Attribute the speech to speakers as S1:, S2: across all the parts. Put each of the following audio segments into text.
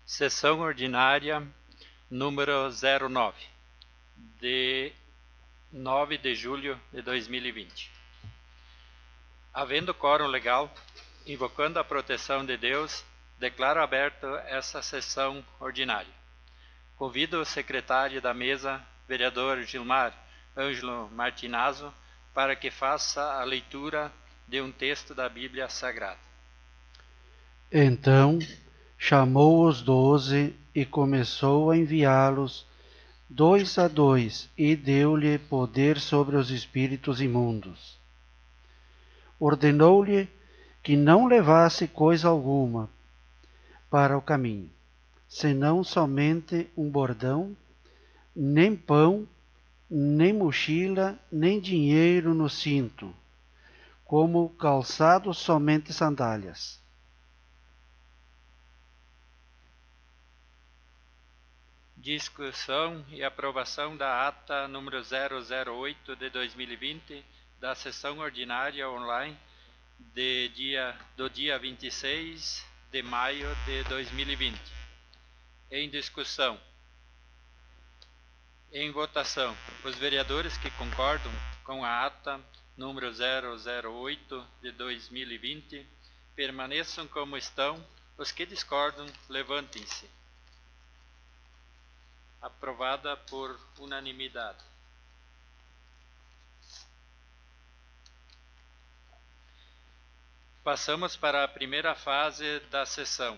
S1: Sessão ordinária número 09, de 9 de julho de 2020. Havendo quórum legal, invocando a proteção de Deus, declaro aberta essa sessão ordinária. Convido o secretário da mesa, vereador Gilmar Ângelo Martinazzo, para que faça a leitura de um texto da Bíblia Sagrada.
S2: Então chamou os 12 e começou a enviá-los 2 a 2, e deu-lhe poder sobre os espíritos imundos. Ordenou-lhe que não levasse coisa alguma para o caminho, senão somente um bordão, nem pão, nem mochila, nem dinheiro no cinto, como calçado somente sandálias.
S1: Discussão e aprovação da ata número 008 de 2020 da sessão ordinária online do dia 26 de maio de 2020. Em discussão. Em votação, os vereadores que concordam com a ata número 008 de 2020 permaneçam como estão. Os que discordam, levantem-se. Aprovada por unanimidade. Passamos para a primeira fase da sessão.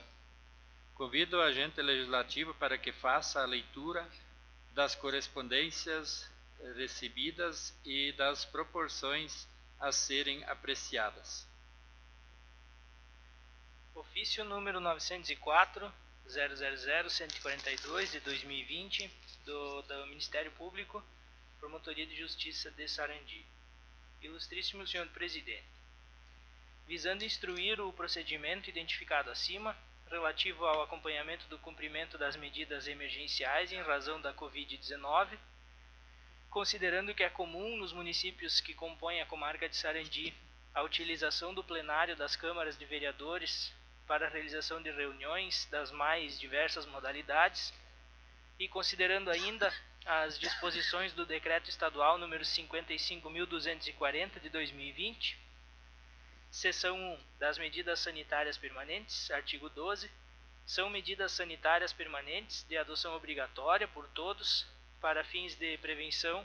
S1: Convido o agente legislativo para que faça a leitura das correspondências recebidas e das proporções a serem apreciadas.
S3: Ofício número 904, 000-142 de 2020 do Ministério Público, Promotoria de Justiça de Sarandi. Ilustríssimo Senhor Presidente, visando instruir o procedimento identificado acima, relativo ao acompanhamento do cumprimento das medidas emergenciais em razão da Covid-19, considerando que é comum nos municípios que compõem a comarca de Sarandi a utilização do plenário das câmaras de vereadores para a realização de reuniões das mais diversas modalidades, e considerando ainda as disposições do Decreto Estadual número 55.240 de 2020, Seção 1 das medidas sanitárias permanentes, artigo 12, são medidas sanitárias permanentes de adoção obrigatória por todos para fins de prevenção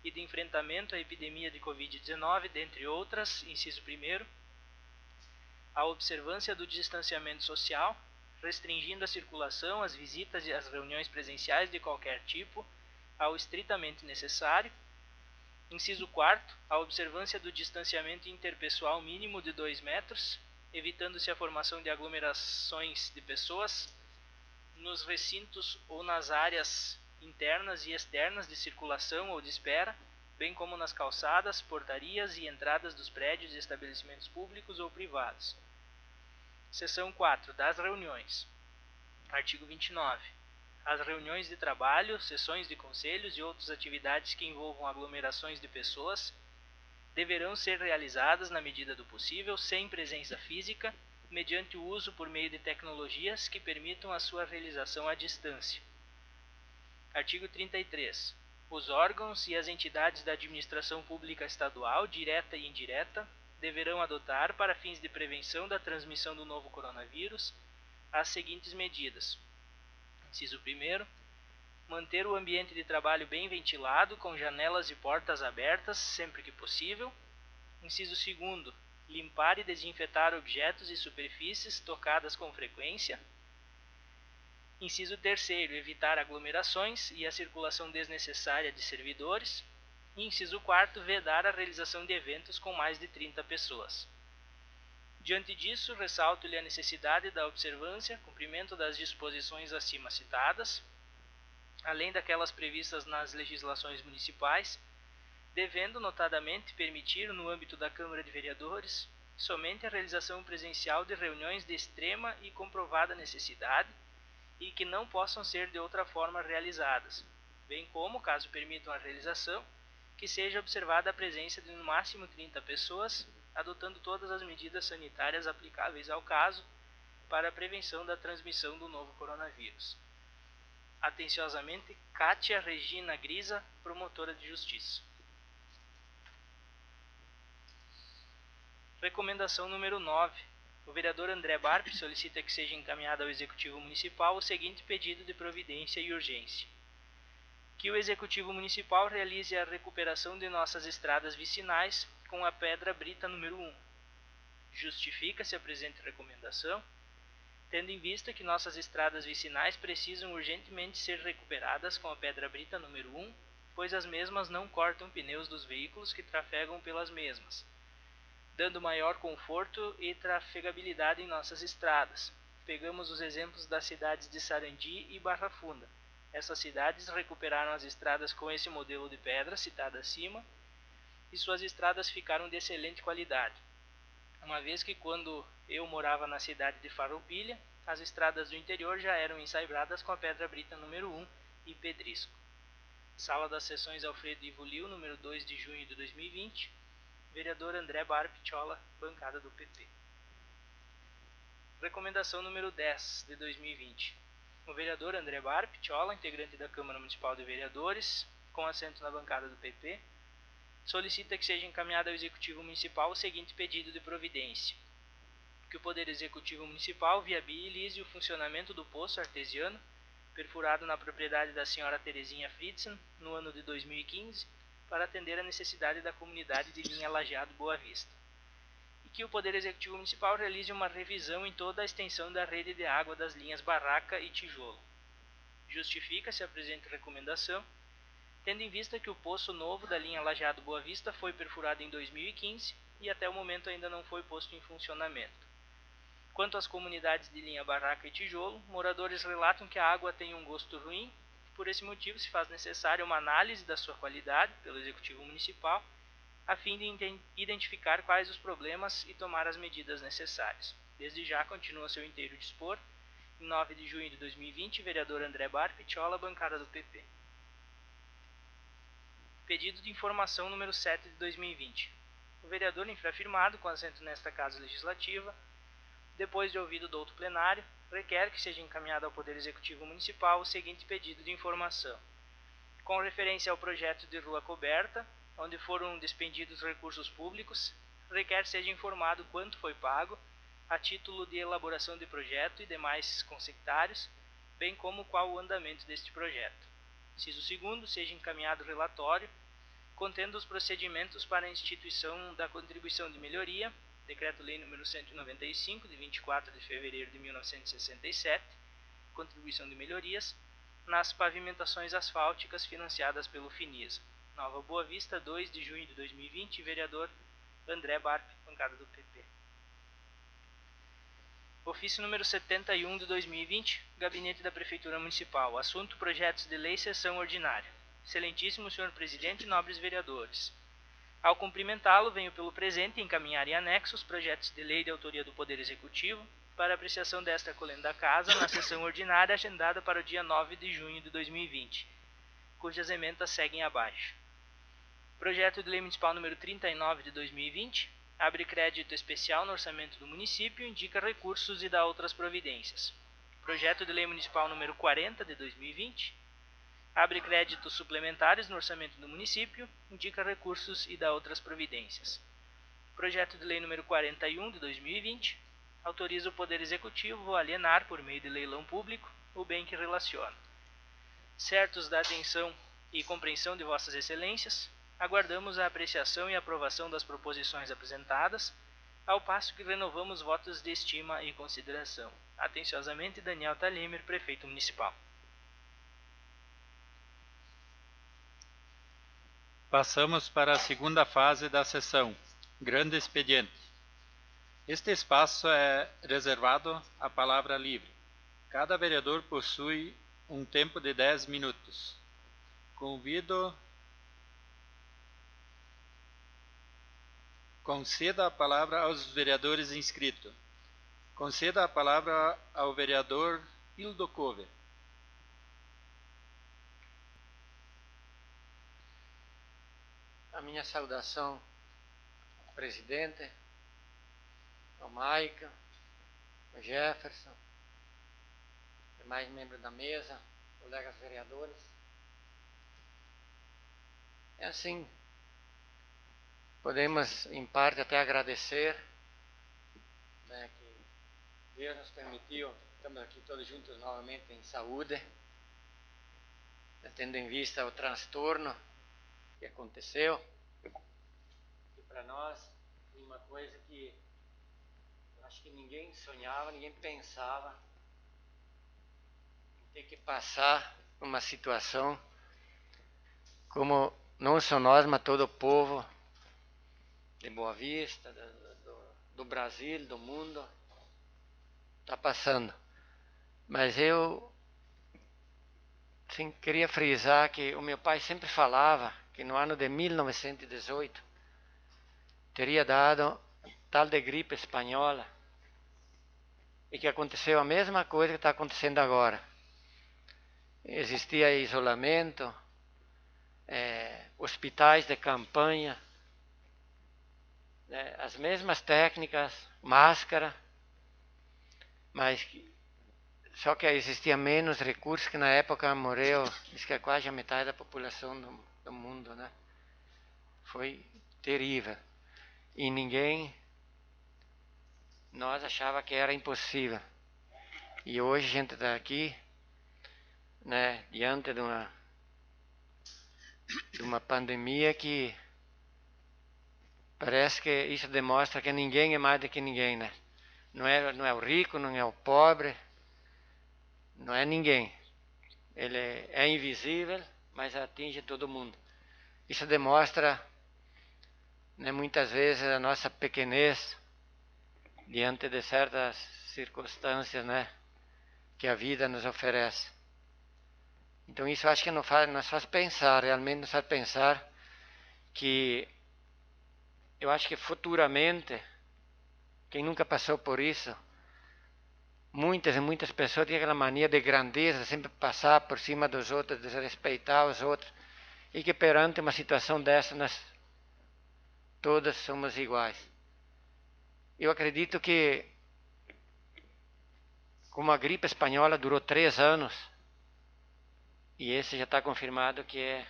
S3: e de enfrentamento à epidemia de Covid-19, dentre outras, inciso 1º, a observância do distanciamento social, restringindo a circulação, as visitas e as reuniões presenciais de qualquer tipo, ao estritamente necessário. Inciso 4º, a observância do distanciamento interpessoal mínimo de 2 metros, evitando-se a formação de aglomerações de pessoas nos recintos ou nas áreas internas e externas de circulação ou de espera, bem como nas calçadas, portarias e entradas dos prédios e estabelecimentos públicos ou privados. Seção 4 das reuniões. Artigo 29. As reuniões de trabalho, sessões de conselhos e outras atividades que envolvam aglomerações de pessoas deverão ser realizadas, na medida do possível, sem presença física, mediante o uso por meio de tecnologias que permitam a sua realização à distância. Artigo 33. Os órgãos e as entidades da administração pública estadual, direta e indireta, deverão adotar, para fins de prevenção da transmissão do novo coronavírus, as seguintes medidas. Inciso 1º, manter o ambiente de trabalho bem ventilado, com janelas e portas abertas, sempre que possível. Inciso 2º, limpar e desinfetar objetos e superfícies tocadas com frequência. Inciso 3º, evitar aglomerações e a circulação desnecessária de servidores. E inciso 4º, vedar a realização de eventos com mais de 30 pessoas. Diante disso, ressalto-lhe a necessidade da observância, cumprimento das disposições acima citadas, além daquelas previstas nas legislações municipais, devendo, notadamente, permitir, no âmbito da Câmara de Vereadores, somente a realização presencial de reuniões de extrema e comprovada necessidade e que não possam ser de outra forma realizadas, bem como, caso permitam a realização, que seja observada a presença de no máximo 30 pessoas, adotando todas as medidas sanitárias aplicáveis ao caso, para a prevenção da transmissão do novo coronavírus. Atenciosamente, Kátia Regina Grisa, promotora de justiça. Recomendação número 9. O vereador André Barp solicita que seja encaminhado ao Executivo Municipal o seguinte pedido de providência e urgência. Que o Executivo Municipal realize a recuperação de nossas estradas vicinais com a pedra brita número 1. Justifica-se a presente recomendação, tendo em vista que nossas estradas vicinais precisam urgentemente ser recuperadas com a pedra brita número 1, pois as mesmas não cortam pneus dos veículos que trafegam pelas mesmas, dando maior conforto e trafegabilidade em nossas estradas. Pegamos os exemplos das cidades de Sarandi e Barra Funda. Essas cidades recuperaram as estradas com esse modelo de pedra citado acima e suas estradas ficaram de excelente qualidade, uma vez que quando eu morava na cidade de Farroupilha, as estradas do interior já eram ensaibраdas com a pedra brita número 1 e pedrisco. Sala das Sessões Alfredo Ivo Lio, número 2 de junho de 2020, vereador André Barp Chola, bancada do PP. Recomendação número 10 de 2020. O vereador André Barp Chola, integrante da Câmara Municipal de Vereadores, com assento na bancada do PP, solicita que seja encaminhado ao Executivo Municipal o seguinte pedido de providência. Que o Poder Executivo Municipal viabilize o funcionamento do poço artesiano perfurado na propriedade da senhora Terezinha Fritzen no ano de 2015 para atender a necessidade da comunidade de Linha Lajeado Boa Vista. E que o Poder Executivo Municipal realize uma revisão em toda a extensão da rede de água das linhas Barraca e Tijolo. Justifica-se a presente recomendação, tendo em vista que o poço novo da linha Lajeado Boa Vista foi perfurado em 2015 e até o momento ainda não foi posto em funcionamento. Quanto às comunidades de linha Barraca e Tijolo, moradores relatam que a água tem um gosto ruim. Por esse motivo, se faz necessária uma análise da sua qualidade pelo Executivo Municipal, a fim de identificar quais os problemas e tomar as medidas necessárias. Desde já, continua a seu inteiro dispor, em 9 de junho de 2020, vereador André Barp Chola, bancada do PP. Pedido de informação número 7 de 2020. O vereador infrafirmado, com assento nesta Casa Legislativa, depois de ouvido o douto plenário, requer que seja encaminhado ao Poder Executivo Municipal o seguinte pedido de informação. Com referência ao projeto de rua coberta, onde foram despendidos recursos públicos, requer seja informado quanto foi pago a título de elaboração de projeto e demais consectários, bem como qual o andamento deste projeto. Inciso 2º, seja encaminhado relatório contendo os procedimentos para a instituição da contribuição de melhoria, Decreto-Lei nº 195, de 24 de fevereiro de 1967, contribuição de melhorias, nas pavimentações asfálticas financiadas pelo Finisa. Nova Boa Vista, 2 de junho de 2020, vereador André Barp, bancada do PP. Ofício número 71 de 2020, Gabinete da Prefeitura Municipal. Assunto: Projetos de Lei, Sessão Ordinária. Excelentíssimo Senhor Presidente e nobres vereadores. Ao cumprimentá-lo, venho pelo presente encaminhar em anexos projetos de lei de autoria do Poder Executivo para apreciação desta colenda da Casa na sessão ordinária agendada para o dia 9 de junho de 2020, cujas emendas seguem abaixo. Projeto de Lei Municipal número 39 de 2020, abre crédito especial no orçamento do município, indica recursos e dá outras providências. Projeto de Lei Municipal número 40 de 2020, abre créditos suplementares no orçamento do município, indica recursos e dá outras providências. Projeto de Lei número 41 de 2020, autoriza o Poder Executivo a alienar, por meio de leilão público, o bem que relaciona. Certos da atenção e compreensão de Vossas Excelências, aguardamos a apreciação e aprovação das proposições apresentadas, ao passo que renovamos votos de estima e consideração. Atenciosamente, Daniel Talimer, Prefeito Municipal.
S1: Passamos para a segunda fase da sessão, grande expediente. Este espaço é reservado à palavra livre. Cada vereador possui um tempo de 10 minutos. Conceda a palavra aos vereadores inscritos. Conceda a palavra ao vereador Hildo Cover.
S4: A minha saudação ao presidente, ao Maica, o Jefferson, demais membros da mesa, colegas vereadores. É assim, podemos em parte até agradecer, né, que Deus nos permitiu, estamos aqui todos juntos novamente em saúde, né, tendo em vista o transtorno que aconteceu, que para nós foi uma coisa que eu acho que ninguém sonhava, ninguém pensava em ter que passar uma situação como não só nós, mas todo o povo de Boa Vista, do Brasil, do mundo, está passando. Mas eu sim, queria frisar que o meu pai sempre falava que no ano de 1918 teria dado tal de gripe espanhola e que aconteceu a mesma coisa que está acontecendo agora. Existia isolamento, hospitais de campanha, né, as mesmas técnicas, máscara, mas só que existia menos recursos, que na época morreu, diz que é quase a metade da população do mundo, né? Foi terrível. E nós achava que era impossível. E hoje a gente está aqui, né, diante de uma pandemia que parece que isso demonstra que ninguém é mais do que ninguém, né? Não é o rico, não é o pobre, não é ninguém. Ele é invisível, mas atinge todo mundo. Isso demonstra, né, muitas vezes a nossa pequenez diante de certas circunstâncias, né, que a vida nos oferece. Então isso acho que nos faz pensar, realmente nos faz pensar que eu acho que futuramente, quem nunca passou por isso, muitas e muitas pessoas têm aquela mania de grandeza, sempre passar por cima dos outros, desrespeitar os outros, e que perante uma situação dessa nós todas somos iguais. Eu acredito que, como a gripe espanhola durou 3 anos, e esse já está confirmado que é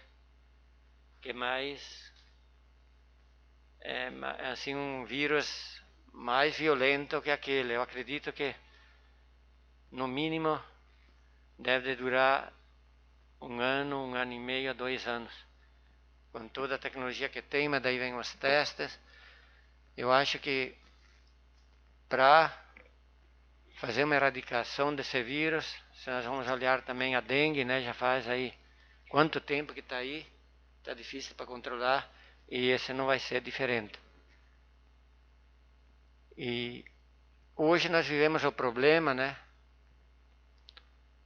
S4: mais assim um vírus mais violento que aquele. Eu acredito que no mínimo deve durar 1 ano, 1 ano e meio, 2 anos, com toda a tecnologia que tem, mas daí vem os testes. Eu acho que para fazer uma erradicação desse vírus, se nós vamos olhar também a dengue, né, já faz aí quanto tempo que está aí, está difícil para controlar, e esse não vai ser diferente. E hoje nós vivemos o problema, né,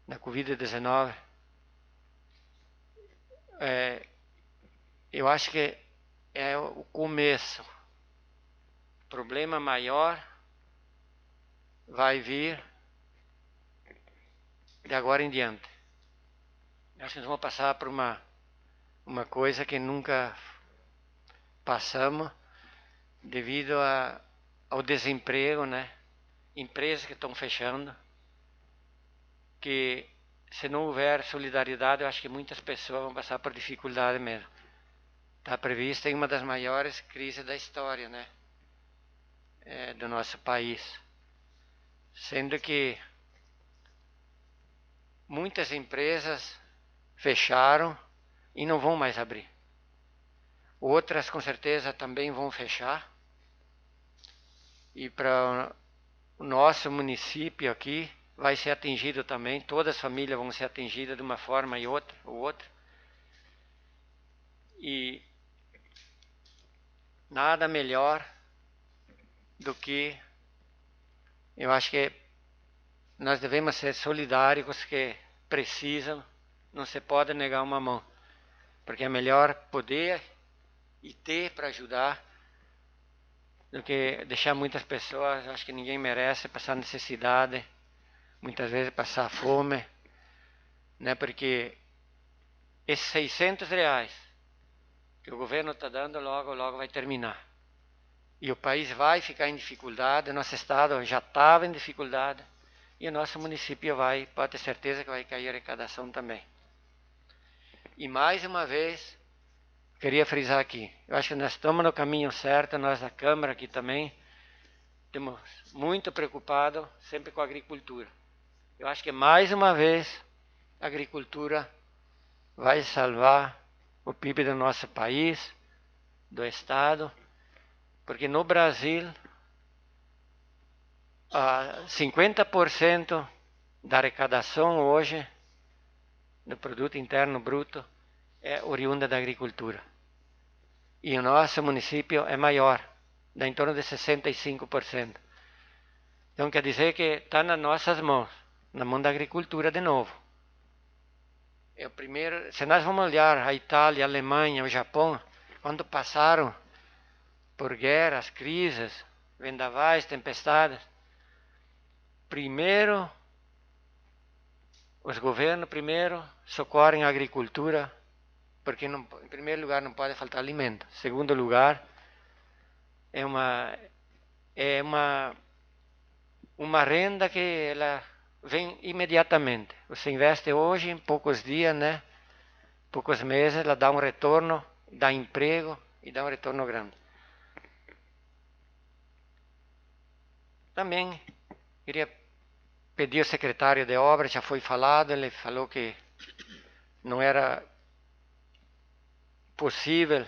S4: da Covid-19. Eu acho que é o começo. O problema maior vai vir de agora em diante. Acho que nós vamos passar por uma coisa que nunca passamos devido ao desemprego, né? Empresas que estão fechando, que se não houver solidariedade, eu acho que muitas pessoas vão passar por dificuldade mesmo. Está prevista em uma das maiores crises da história, né, do nosso país. Sendo que muitas empresas fecharam e não vão mais abrir. Outras com certeza também vão fechar. E para o nosso município aqui vai ser atingido também, todas as famílias vão ser atingidas de uma forma ou outra. E nada melhor do que, eu acho que nós devemos ser solidários, que precisam, não se pode negar uma mão, porque é melhor poder e ter para ajudar do que deixar muitas pessoas. Acho que ninguém merece passar necessidade, muitas vezes passar fome, né? Porque esses R$600 que o governo está dando logo vai terminar. E o país vai ficar em dificuldade, o nosso estado já estava em dificuldade, e o nosso município pode ter certeza que vai cair a arrecadação também. E mais uma vez, queria frisar aqui, eu acho que nós estamos no caminho certo, nós da Câmara aqui também, estamos muito preocupados sempre com a agricultura. Eu acho que mais uma vez a agricultura vai salvar o PIB do nosso país, do estado, porque no Brasil 50% da arrecadação hoje do produto interno bruto é oriunda da agricultura. E o nosso município é maior, dá em torno de 65%. Então quer dizer que está nas nossas mãos, na mão da agricultura de novo. É o primeiro, se nós vamos olhar a Itália, a Alemanha, o Japão, quando passaram por guerras, crises, vendavais, tempestades, primeiro, os governos socorrem a agricultura, porque não, em primeiro lugar não pode faltar alimento. Em segundo lugar, é uma renda que ela vem imediatamente. Você investe hoje, em poucos dias, né? Poucos meses, ela dá um retorno, dá emprego e dá um retorno grande. Também queria pedir ao secretário de obras, já foi falado, ele falou que não era possível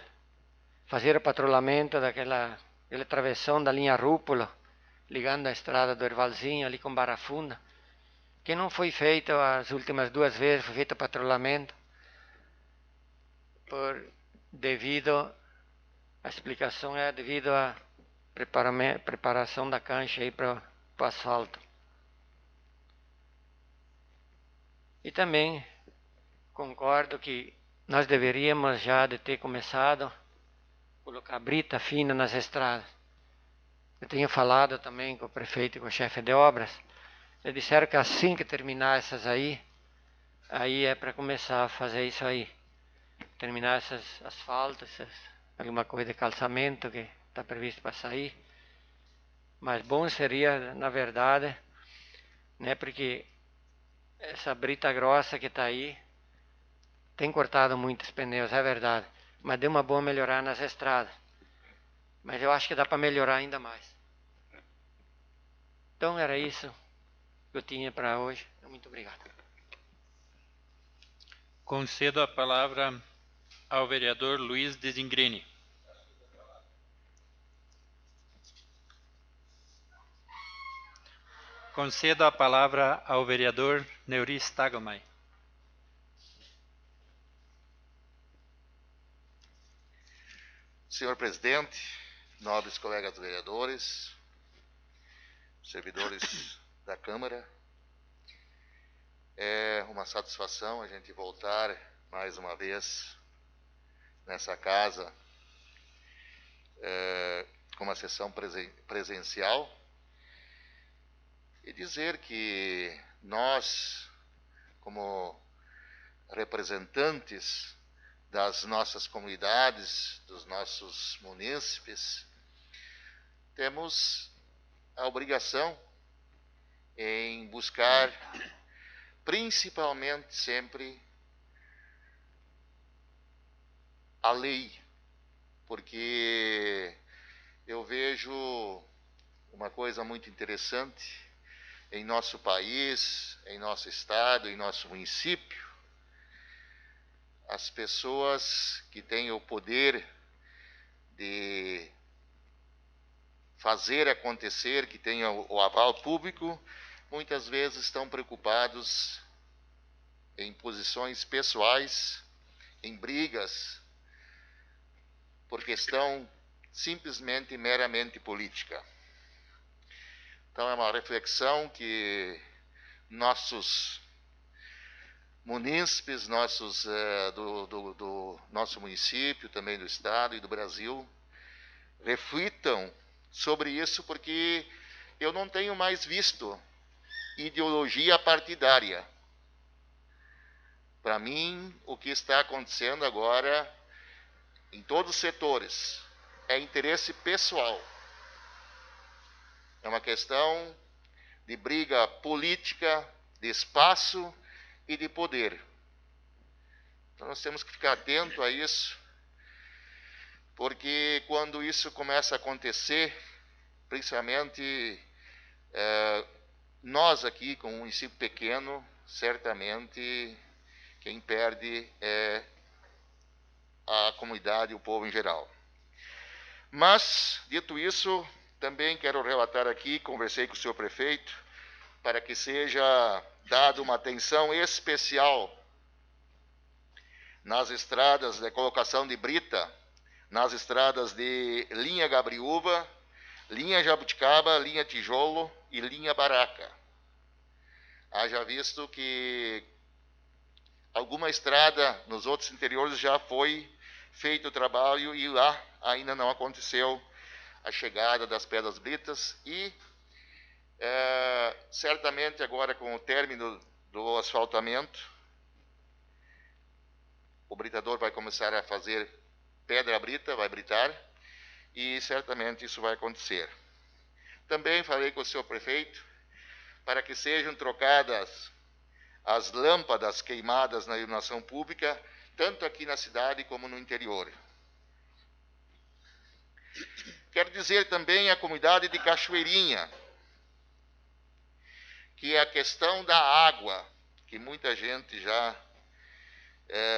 S4: fazer o patrulhamento daquela travessão da linha Rúpula, ligando a estrada do Ervalzinho ali com Barra Funda, que não foi feito as últimas 2 vezes, foi feito o patrulhamento, a explicação é devido à preparação da cancha aí para o asfalto. E também concordo que nós deveríamos já de ter começado a colocar brita fina nas estradas. Eu tenho falado também com o prefeito e com o chefe de obras. Eles disseram que assim que terminar essas aí é para começar a fazer isso aí. Terminar essas asfaltos, alguma coisa de calçamento que está previsto para sair. Mas bom seria, na verdade, né, porque essa brita grossa que está aí tem cortado muitos pneus, é verdade. Mas deu uma boa melhorar nas estradas. Mas eu acho que dá para melhorar ainda mais. Então era isso que eu tinha para hoje. Muito obrigado.
S1: Concedo a palavra ao vereador Luiz Desingrini. Concedo a palavra ao vereador Neuri Stagelmai.
S5: Senhor presidente, nobres colegas vereadores, servidores da Câmara, é uma satisfação a gente voltar mais uma vez nessa casa com uma sessão presencial e dizer que nós, como representantes das nossas comunidades, dos nossos munícipes, temos a obrigação em buscar, principalmente sempre, a lei, porque eu vejo uma coisa muito interessante em nosso país, em nosso estado, em nosso município. As pessoas que têm o poder de fazer acontecer, que têm o aval público, muitas vezes estão preocupados em posições pessoais, em brigas, por questão simplesmente meramente política. Então é uma reflexão que nossos munícipes, do nosso município, também do estado e do Brasil, reflitam sobre isso, porque eu não tenho mais visto ideologia partidária. Para mim, o que está acontecendo agora, em todos os setores, é interesse pessoal. é uma questão de briga política, de espaço e de poder. Então nós temos que ficar atento a isso, porque quando isso começa a acontecer, principalmente nós aqui, com um município pequeno, certamente quem perde é a comunidade e o povo em geral. Mas, dito isso, também quero relatar aqui, conversei com o senhor prefeito, para que seja dada uma atenção especial nas estradas de colocação de brita, nas estradas de linha Gabriúva, linha Jabuticaba, linha Tijolo e linha Baraca. Haja visto que alguma estrada nos outros interiores já foi feito o trabalho e lá ainda não aconteceu a chegada das pedras britas e certamente agora com o término do asfaltamento, o britador vai começar a fazer pedra brita, vai britar e certamente isso vai acontecer. Também falei com o senhor prefeito para que sejam trocadas as lâmpadas queimadas na iluminação pública, tanto aqui na cidade como no interior. Quero dizer também à comunidade de Cachoeirinha que a questão da água, que muita gente já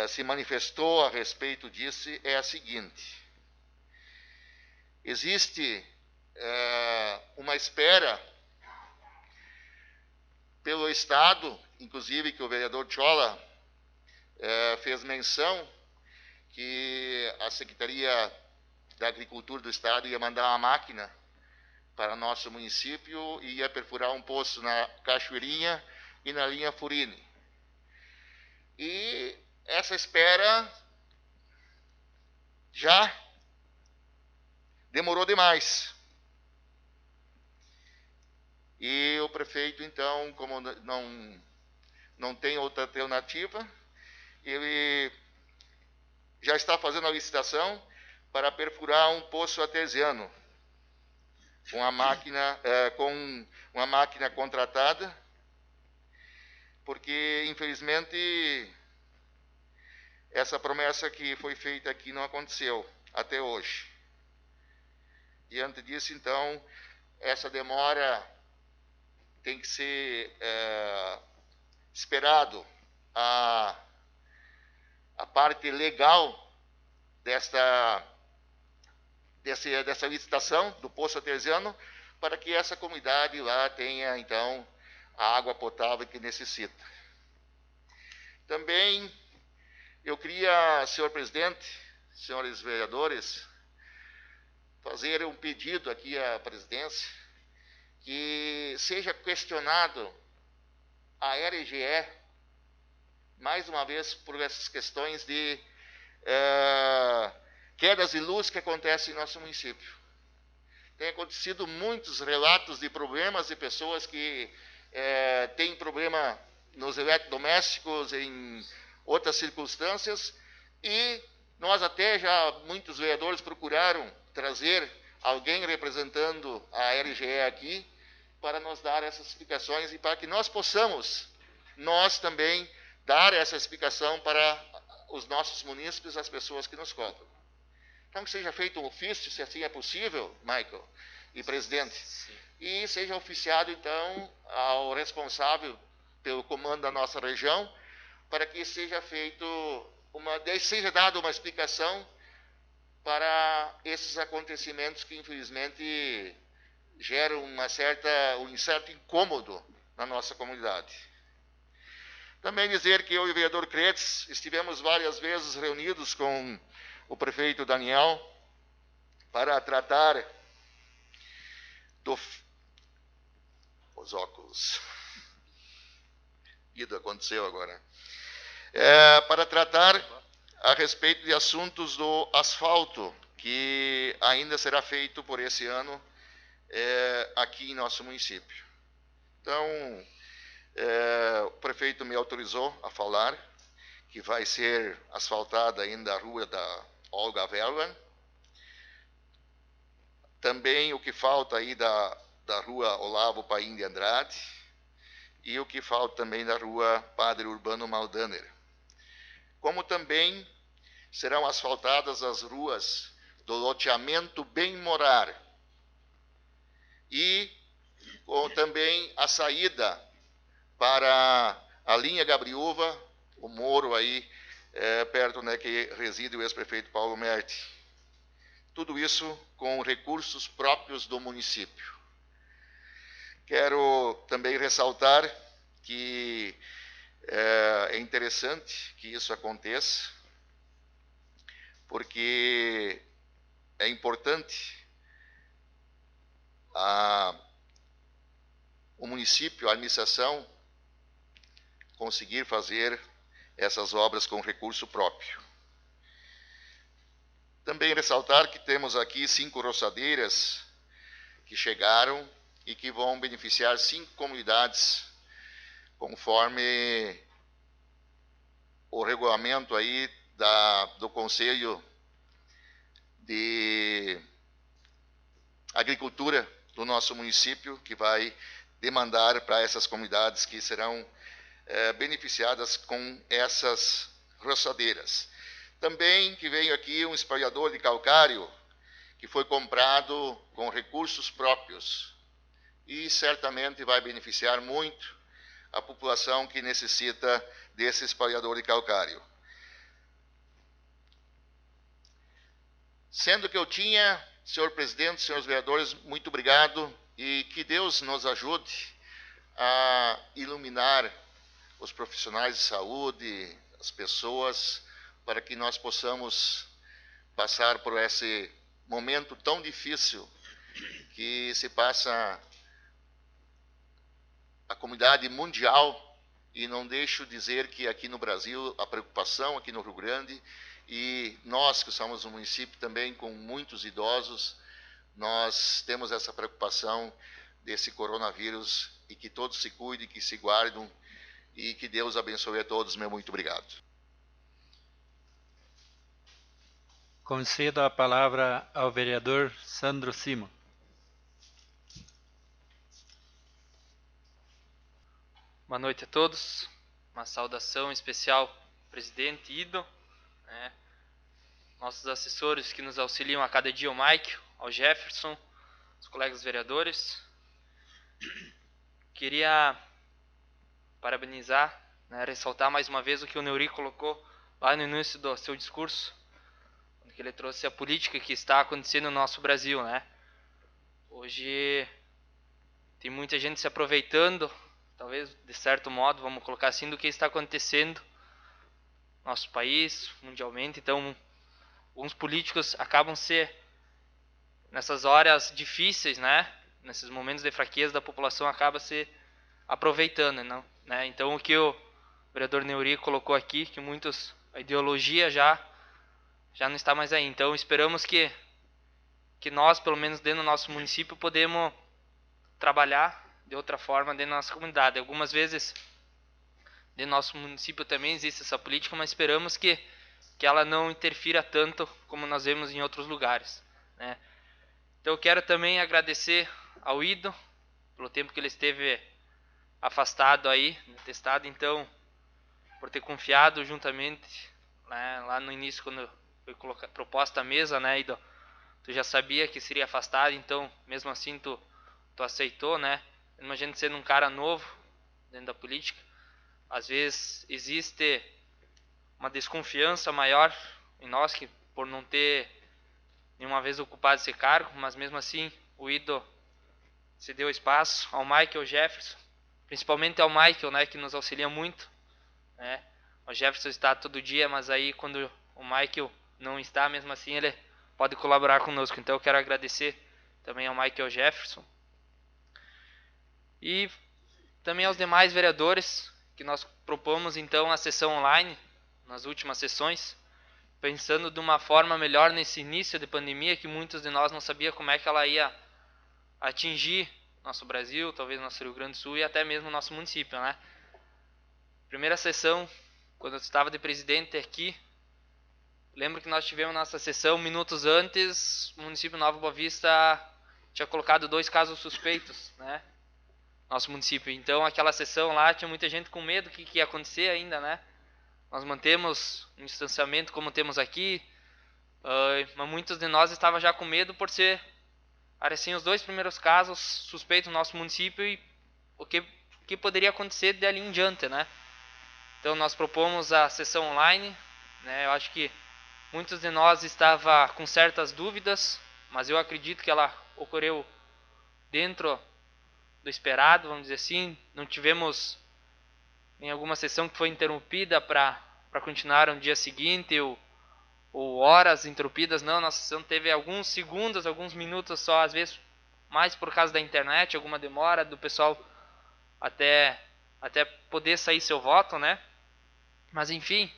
S5: se manifestou a respeito disso, é a seguinte: existe uma espera pelo Estado, inclusive que o vereador Chola fez menção, que a Secretaria da Agricultura do Estado ia mandar uma máquina para nosso município e ia perfurar um poço na Cachoeirinha e na linha Furini. E essa espera já demorou demais. E o prefeito, então, como não tem outra alternativa, ele já está fazendo a licitação para perfurar um poço artesiano com uma máquina contratada, porque, infelizmente, essa promessa que foi feita aqui não aconteceu até hoje. Diante disso, então, essa demora tem que ser esperado a parte legal dessa licitação do poço artesiano, para que essa comunidade lá tenha, então, a água potável que necessita. Também eu queria, senhor presidente, senhores vereadores, fazer um pedido aqui à presidência, que seja questionado a RGE, mais uma vez, por essas questões de quedas de luz que acontecem em nosso município. Tem acontecido muitos relatos de problemas de pessoas que têm problema nos eletrodomésticos, em outras circunstâncias, e nós até já, muitos vereadores procuraram trazer alguém representando a RGE aqui, para nos dar essas explicações e para que nós possamos, nós também, dar essa explicação para os nossos munícipes, as pessoas que nos cobram. Então, que seja feito um ofício, se assim é possível, Michael e presidente, sim, e seja oficiado, então, ao responsável pelo comando da nossa região, para que seja seja dada uma explicação para esses acontecimentos que, infelizmente, geram um certo incômodo na nossa comunidade. Também dizer que eu e o vereador Kretz estivemos várias vezes reunidos com o prefeito Daniel para tratar os óculos. Isso aconteceu agora. Para tratar a respeito de assuntos do asfalto, que ainda será feito por esse ano aqui em nosso município. Então, o prefeito me autorizou a falar que vai ser asfaltada ainda a rua da Olga Verlan. Também o que falta aí da rua Olavo Paim de Andrade e o que falta também da rua Padre Urbano Maldaner. Como também serão asfaltadas as ruas do loteamento Bem Morar e também a saída para a linha Gabriúva, o Moro aí, perto, né, que reside o ex-prefeito Paulo Merti. Tudo isso com recursos próprios do município. Quero também ressaltar que é interessante que isso aconteça, porque é importante o município, a administração, conseguir fazer essas obras com recurso próprio. Também ressaltar que temos aqui 5 roçadeiras que chegaram e que vão beneficiar 5 comunidades, conforme o regulamento aí do Conselho de Agricultura do nosso município, que vai demandar para essas comunidades que serão beneficiadas com essas roçadeiras. Também que veio aqui um espalhador de calcário que foi comprado com recursos próprios e certamente vai beneficiar muito a população que necessita desse espalhador de calcário. Sendo que eu tinha, senhor presidente, senhores vereadores, muito obrigado e que Deus nos ajude a iluminar os profissionais de saúde, as pessoas, para que nós possamos passar por esse momento tão difícil que se passa a comunidade mundial, e não deixo dizer que aqui no Brasil a preocupação, aqui no Rio Grande, e nós que somos um município também com muitos idosos, nós temos essa preocupação desse coronavírus, e que todos se cuidem, que se guardem, e que Deus abençoe a todos. Meu muito obrigado.
S1: Concedo a palavra ao vereador Sandro Simo.
S6: Boa noite a todos. Uma saudação especial ao presidente Ido, né? Nossos assessores que nos auxiliam a cada dia, o Mike, ao Jefferson, os colegas vereadores. Queria parabenizar, né, ressaltar mais uma vez o que o Neuri colocou lá no início do seu discurso, que ele trouxe a política que está acontecendo no nosso Brasil, né? Hoje tem muita gente se aproveitando, talvez de certo modo, vamos colocar assim, do que está acontecendo no nosso país, mundialmente. Então, alguns políticos acabam nessas horas difíceis, né? Nesses momentos de fraqueza da população, acaba se aproveitando, não, né? Então, o que o vereador Neuri colocou aqui, que a ideologia já não está mais aí. Então, esperamos que nós, pelo menos dentro do nosso município, podemos trabalhar de outra forma dentro da nossa comunidade. Algumas vezes, dentro do nosso município também existe essa política, mas esperamos que ela não interfira tanto como nós vemos em outros lugares, né? Então, eu quero também agradecer ao Ido, pelo tempo que ele esteve afastado aí, testado, então, por ter confiado juntamente, né, lá no início, quando foi proposta a mesa, né, Ido, tu já sabia que seria afastado, então, mesmo assim, tu aceitou, né? Imagina sendo um cara novo dentro da política, às vezes existe uma desconfiança maior em nós, que por não ter nenhuma vez ocupado esse cargo, mas mesmo assim, o Ido cedeu espaço ao Michael, ao Jefferson, principalmente ao Michael, né, que nos auxilia muito, né? O Jefferson está todo dia, mas aí quando o Michael não está, mesmo assim ele pode colaborar conosco. Então eu quero agradecer também ao Michael Jefferson e também aos demais vereadores que nós propomos então a sessão online nas últimas sessões, pensando de uma forma melhor nesse início de pandemia, que muitos de nós não sabiam como é que ela ia atingir nosso Brasil, talvez nosso Rio Grande do Sul e até mesmo nosso município, né? Primeira sessão, quando eu estava de presidente aqui, lembro que nós tivemos nossa sessão minutos antes, o município de Nova Boa Vista tinha colocado 2 casos suspeitos, né? Nosso município. Então aquela sessão lá tinha muita gente com medo do que ia acontecer ainda, né? Nós mantemos um distanciamento como temos aqui, mas muitos de nós estavam já com medo por ser, assim, os 2 primeiros casos suspeitos no nosso município e o que poderia acontecer dali em diante, né? Então nós propomos a sessão online, né? Eu acho que muitos de nós estavam com certas dúvidas, mas eu acredito que ela ocorreu dentro do esperado, vamos dizer assim. Não tivemos em alguma sessão que foi interrompida para continuar no dia seguinte ou horas interrompidas, não. Nossa sessão teve alguns segundos, alguns minutos só, às vezes mais por causa da internet, alguma demora do pessoal até poder sair seu voto, né? Mas enfim,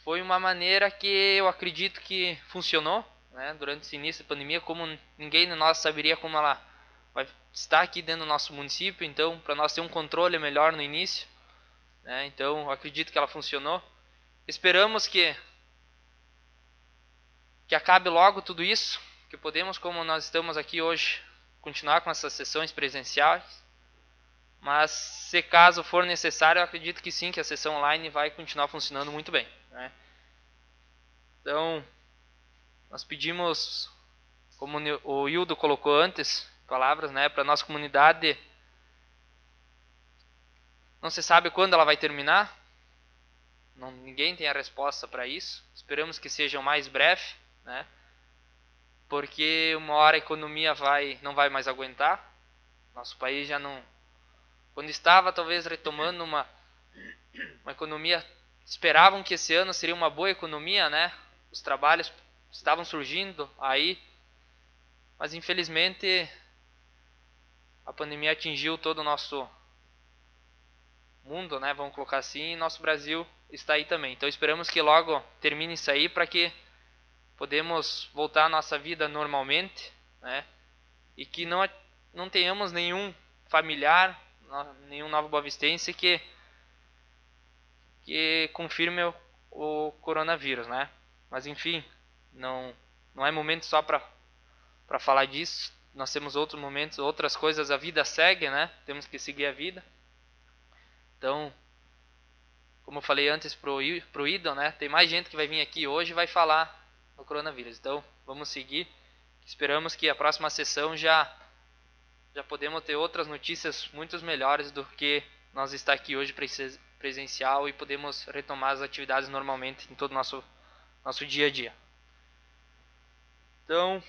S6: foi uma maneira que eu acredito que funcionou, né? Durante esse início da pandemia, como ninguém de nós saberia como ela vai estar aqui dentro do nosso município, então para nós ter um controle melhor no início, né? Então eu acredito que ela funcionou. Esperamos que acabe logo tudo isso, que podemos, como nós estamos aqui hoje, continuar com essas sessões presenciais. Mas se caso for necessário, eu acredito que sim, que a sessão online vai continuar funcionando muito bem, né? Então, nós pedimos, como o Hildo colocou antes, palavras, né, para a nossa comunidade. Não se sabe quando ela vai terminar, ninguém tem a resposta para isso. Esperamos que seja o mais breve, né? Porque uma hora a economia não vai mais aguentar. Nosso país já não... Quando estava talvez retomando uma economia, esperavam que esse ano seria uma boa economia, né? Os trabalhos estavam surgindo aí, mas infelizmente a pandemia atingiu todo o nosso mundo, né? Vamos colocar assim, e nosso Brasil está aí também. Então esperamos que logo termine isso aí para que podemos voltar à nossa vida normalmente, né? E que não tenhamos nenhum familiar, nenhum novo boavistense que confirme o coronavírus, né? Mas enfim, não é momento só para falar disso. Nós temos outros momentos, outras coisas, a vida segue, né? Temos que seguir a vida. Então, como eu falei antes pro Idon, né? Tem mais gente que vai vir aqui hoje e vai falar no coronavírus. Então, vamos seguir. Esperamos que a próxima sessão já podemos ter outras notícias muito melhores do que nós estar aqui hoje presencial e podemos retomar as atividades normalmente em todo o nosso dia a dia. Então,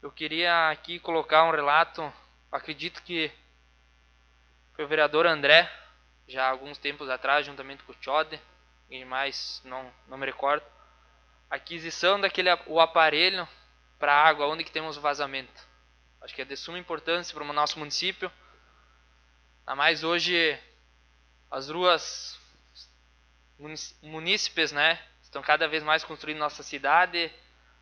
S6: eu queria aqui colocar um relato, acredito que foi o vereador André, já há alguns tempos atrás, juntamente com o Tchode, e mais não me recordo, a aquisição o aparelho para água, onde que temos o vazamento. Acho que é de suma importância para o nosso município. A mais hoje, as ruas munícipes, né, estão cada vez mais construindo nossa cidade.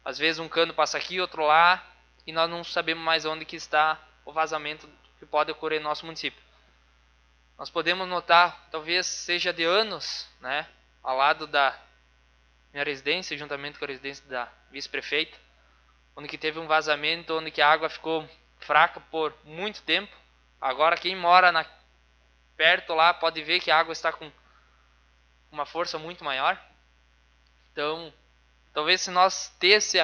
S6: Às vezes um cano passa aqui, outro lá, e nós não sabemos mais onde que está o vazamento que pode ocorrer no nosso município. Nós podemos notar, talvez seja de anos, né, ao lado da minha residência, juntamente com a residência da vice-prefeita, onde que teve um vazamento, onde que a água ficou fraca por muito tempo. Agora quem mora perto lá pode ver que a água está com uma força muito maior. Então, talvez se nós ter esse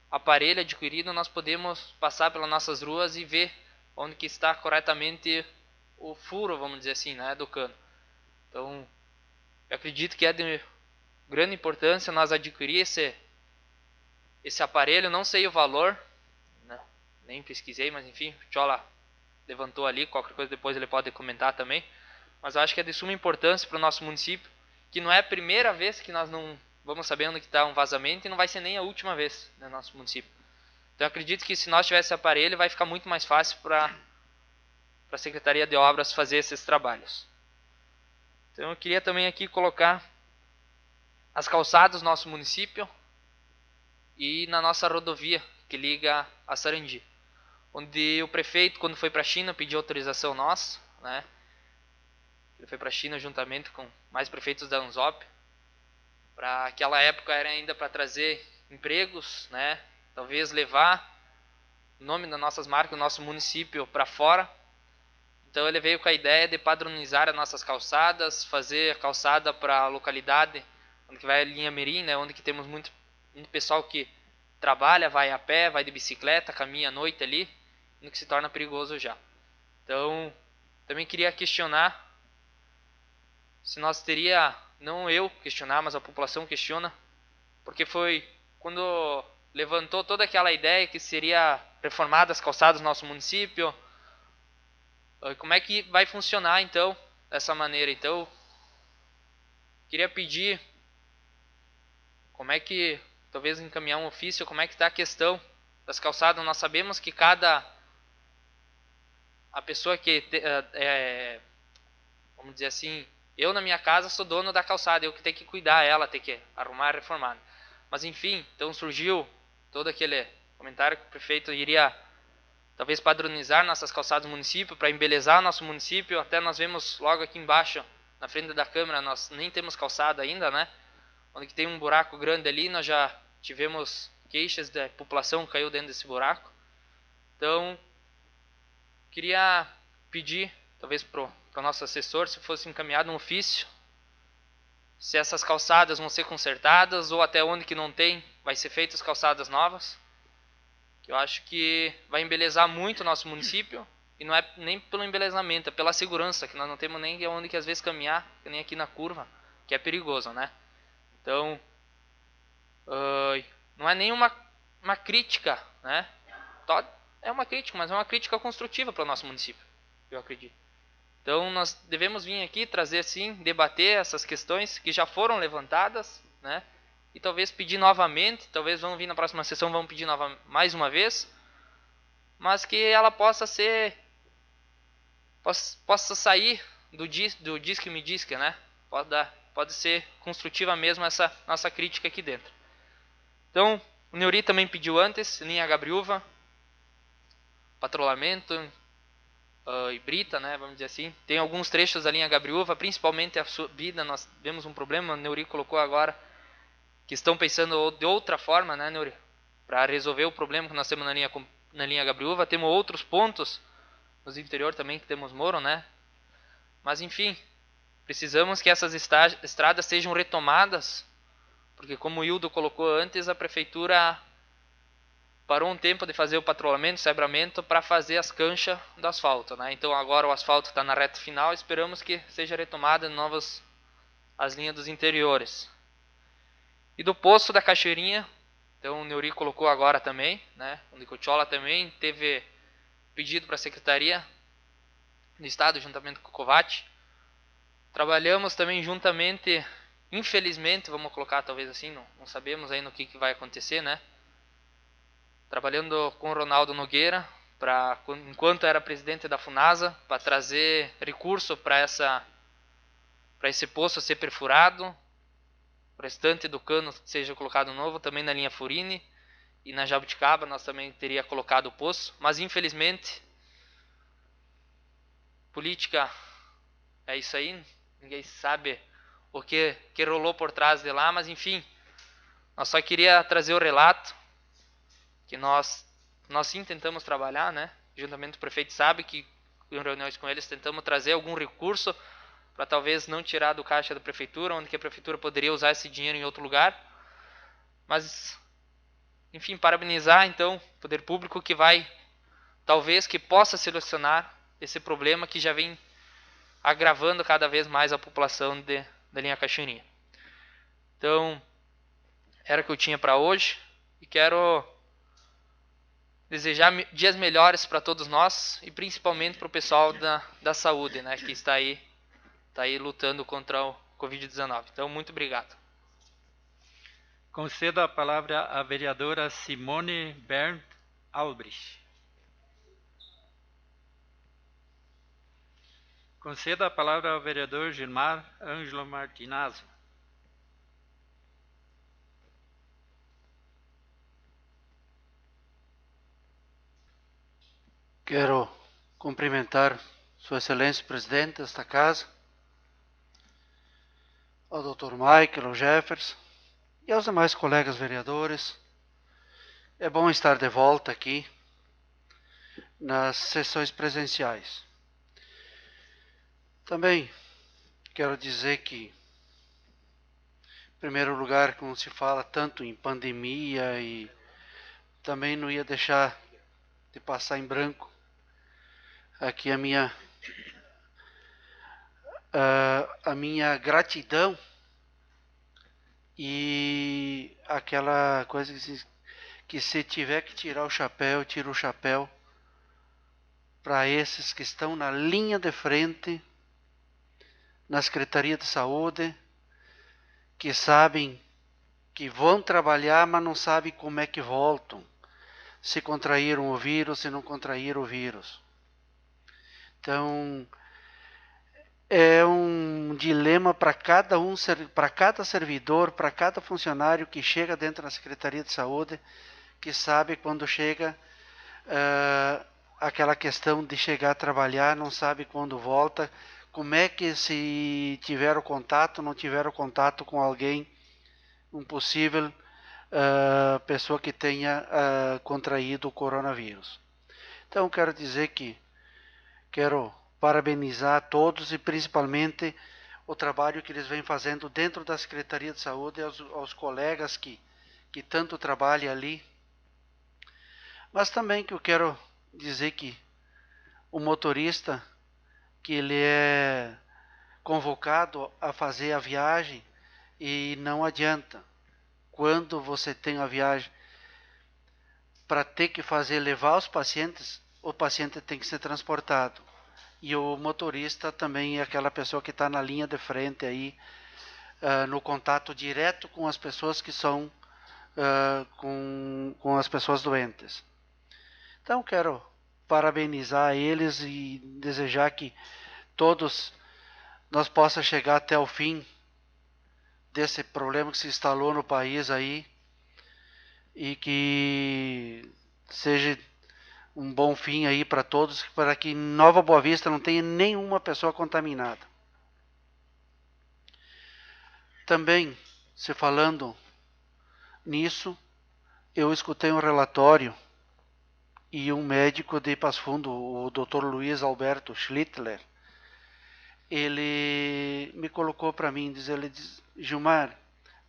S6: aparelho adquirido, nós podemos passar pelas nossas ruas e ver onde que está corretamente o furo, vamos dizer assim, né, do cano. Então, eu acredito que é de grande importância nós adquirir esse aparelho. Não sei o valor, né? Nem pesquisei, mas enfim, o Tchola levantou ali, qualquer coisa depois ele pode comentar também. Mas eu acho que é de suma importância para o nosso município, que não é a primeira vez que nós não vamos saber onde está um vazamento e não vai ser nem a última vez no nosso município. Então eu acredito que se nós tivéssemos esse aparelho, vai ficar muito mais fácil para a Secretaria de Obras fazer esses trabalhos. Então eu queria também aqui colocar as calçadas do nosso município e na nossa rodovia que liga a Sarandi, onde o prefeito, quando foi para a China, pediu autorização nossa, né? Ele foi para a China juntamente com mais prefeitos da ANZOP. Para aquela época era ainda para trazer empregos, né? Talvez levar nome das nossas marcas, do nosso município para fora. Então ele veio com a ideia de padronizar as nossas calçadas, fazer a calçada para a localidade onde que vai a linha Mirim, né, onde que temos muito pessoal que trabalha, vai a pé, vai de bicicleta, caminha à noite ali, no que se torna perigoso já. Então, também queria questionar se nós teria, não eu questionar, mas a população questiona, porque foi quando levantou toda aquela ideia que seria reformadas as calçadas do nosso município. Como é que vai funcionar então dessa maneira? Então, queria pedir, como é que, talvez encaminhar um ofício, como é que está a questão das calçadas. Nós sabemos que a pessoa que, vamos dizer assim, eu na minha casa sou dono da calçada, eu que tenho que cuidar ela, tenho que arrumar, reformar. Mas enfim, então surgiu todo aquele comentário que o prefeito iria talvez padronizar nossas calçadas do município, para embelezar nosso município. Até nós vemos logo aqui embaixo, na frente da câmera, nós nem temos calçada ainda, né? Onde que tem um buraco grande ali, nós já tivemos queixas da população que caiu dentro desse buraco. Então, queria pedir, talvez para o nosso assessor, se fosse encaminhado um ofício, se essas calçadas vão ser consertadas, ou até onde que não tem, vai ser feitas calçadas novas. Eu acho que vai embelezar muito o nosso município, e não é nem pelo embelezamento, é pela segurança, que nós não temos nem onde que às vezes caminhar, que nem aqui na curva, que é perigoso, né? Então, não é nenhuma crítica, né? É uma crítica, mas é uma crítica construtiva para o nosso município, eu acredito. Então, nós devemos vir aqui trazer, sim, debater essas questões que já foram levantadas, né? E talvez pedir novamente, talvez vamos vir na próxima sessão, vamos pedir mais uma vez, mas que ela possa sair do diz que me diz que, né? Pode ser construtiva mesmo essa nossa crítica aqui dentro. Então, o Neuri também pediu antes, linha Gabriúva, patrulhamento, e brita, né, vamos dizer assim. Tem alguns trechos da linha Gabriúva, principalmente a subida, nós vemos um problema, o Neuri colocou agora, que estão pensando de outra forma, né, Neuri, para resolver o problema que nós temos na linha Gabriúva. Temos outros pontos nos interior também que temos moro, né? Mas enfim, precisamos que essas estradas sejam retomadas, porque como o Hildo colocou antes, a prefeitura parou um tempo de fazer o patrulhamento, sebramento, para fazer as canchas do asfalto, né? Então agora o asfalto está na reta final, esperamos que seja retomada novas as linhas dos interiores. E do poço da Cachoeirinha, então o Neuri colocou agora também, né? O Nicochola também teve pedido para a Secretaria do Estado, juntamente com o Covate. Trabalhamos também juntamente, infelizmente, vamos colocar talvez assim, não sabemos ainda o que vai acontecer, né? Trabalhando com o Ronaldo Nogueira, enquanto era presidente da FUNASA, para trazer recurso para esse poço ser perfurado, o restante do cano seja colocado novo, também na linha Furini e na Jabuticaba nós também teria colocado o poço, mas infelizmente política é isso aí, ninguém sabe o que rolou por trás de lá, mas enfim, nós só queria trazer o relato que nós sim tentamos trabalhar, né? Juntamente o prefeito sabe que em reuniões com eles tentamos trazer algum recurso para talvez não tirar do caixa da prefeitura, onde que a prefeitura poderia usar esse dinheiro em outro lugar. Mas, enfim, parabenizar então o poder público que talvez que possa solucionar esse problema que já vem agravando cada vez mais a população da linha Cachoeirinha. Então, era o que eu tinha para hoje e quero desejar dias melhores para todos nós e principalmente para o pessoal da saúde, né, que está aí lutando contra o Covid-19. Então, muito obrigado.
S1: Concedo a palavra à vereadora Simone Bernd Albrecht. Concedo a palavra ao vereador Gilmar Ângelo Martinazzo.
S2: Quero cumprimentar Sua Excelência, presidente desta casa, ao Dr. Michael, ao Jefferson e aos demais colegas vereadores. É bom estar de volta aqui nas sessões presenciais. Também quero dizer que, em primeiro lugar, como se fala tanto em pandemia, e também não ia deixar de passar em branco aqui a minha gratidão e aquela coisa que se tiver que tirar o chapéu, tiro o chapéu para esses que estão na linha de frente, na Secretaria de Saúde, que sabem que vão trabalhar, mas não sabem como é que voltam, se contraíram o vírus, se não contraíram o vírus. Então, é um dilema para cada servidor, para cada funcionário que chega dentro da Secretaria de Saúde, que sabe quando chega aquela questão de chegar a trabalhar, não sabe quando volta, como é que se tiveram contato, não tiveram contato com alguém, um possível pessoa que tenha contraído o coronavírus. Então, quero dizer que quero parabenizar todos e principalmente o trabalho que eles vêm fazendo dentro da Secretaria de Saúde, aos colegas que tanto trabalham ali. Mas também que eu quero dizer que o motorista, que ele é convocado a fazer a viagem, e não adianta, quando você tem a viagem para ter que levar os pacientes, o paciente tem que ser transportado. E o motorista também é aquela pessoa que está na linha de frente aí, no contato direto com as pessoas que são com as pessoas doentes. Então quero parabenizar eles e desejar que todos nós possamos chegar até o fim desse problema que se instalou no país aí, e que seja um bom fim aí para todos, para que Nova Boa Vista não tenha nenhuma pessoa contaminada. Também, se falando nisso, eu escutei um relatório e um médico de Passo Fundo, o Dr. Luiz Alberto Schlittler, ele me colocou para mim, ele diz: Gilmar,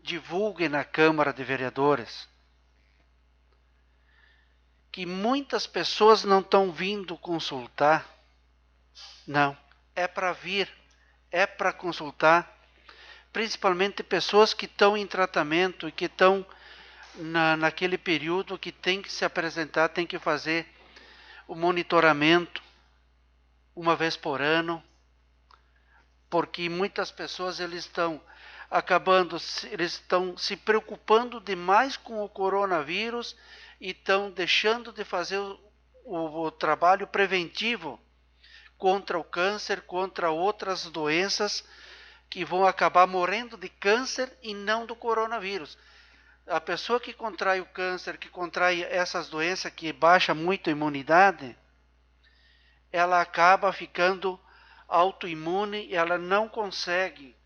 S2: divulgue na Câmara de Vereadores que muitas pessoas não estão vindo consultar. Não, é para vir, é para consultar, principalmente pessoas que estão em tratamento e que estão naquele período que tem que se apresentar, tem que fazer o monitoramento uma vez por ano, porque muitas pessoas eles estão se preocupando demais com o coronavírus e estão deixando de fazer o trabalho preventivo contra o câncer, contra outras doenças que vão acabar morrendo de câncer e não do coronavírus. A pessoa que contrai o câncer, que contrai essas doenças que baixa muito a imunidade, ela acaba ficando autoimune e ela não consegue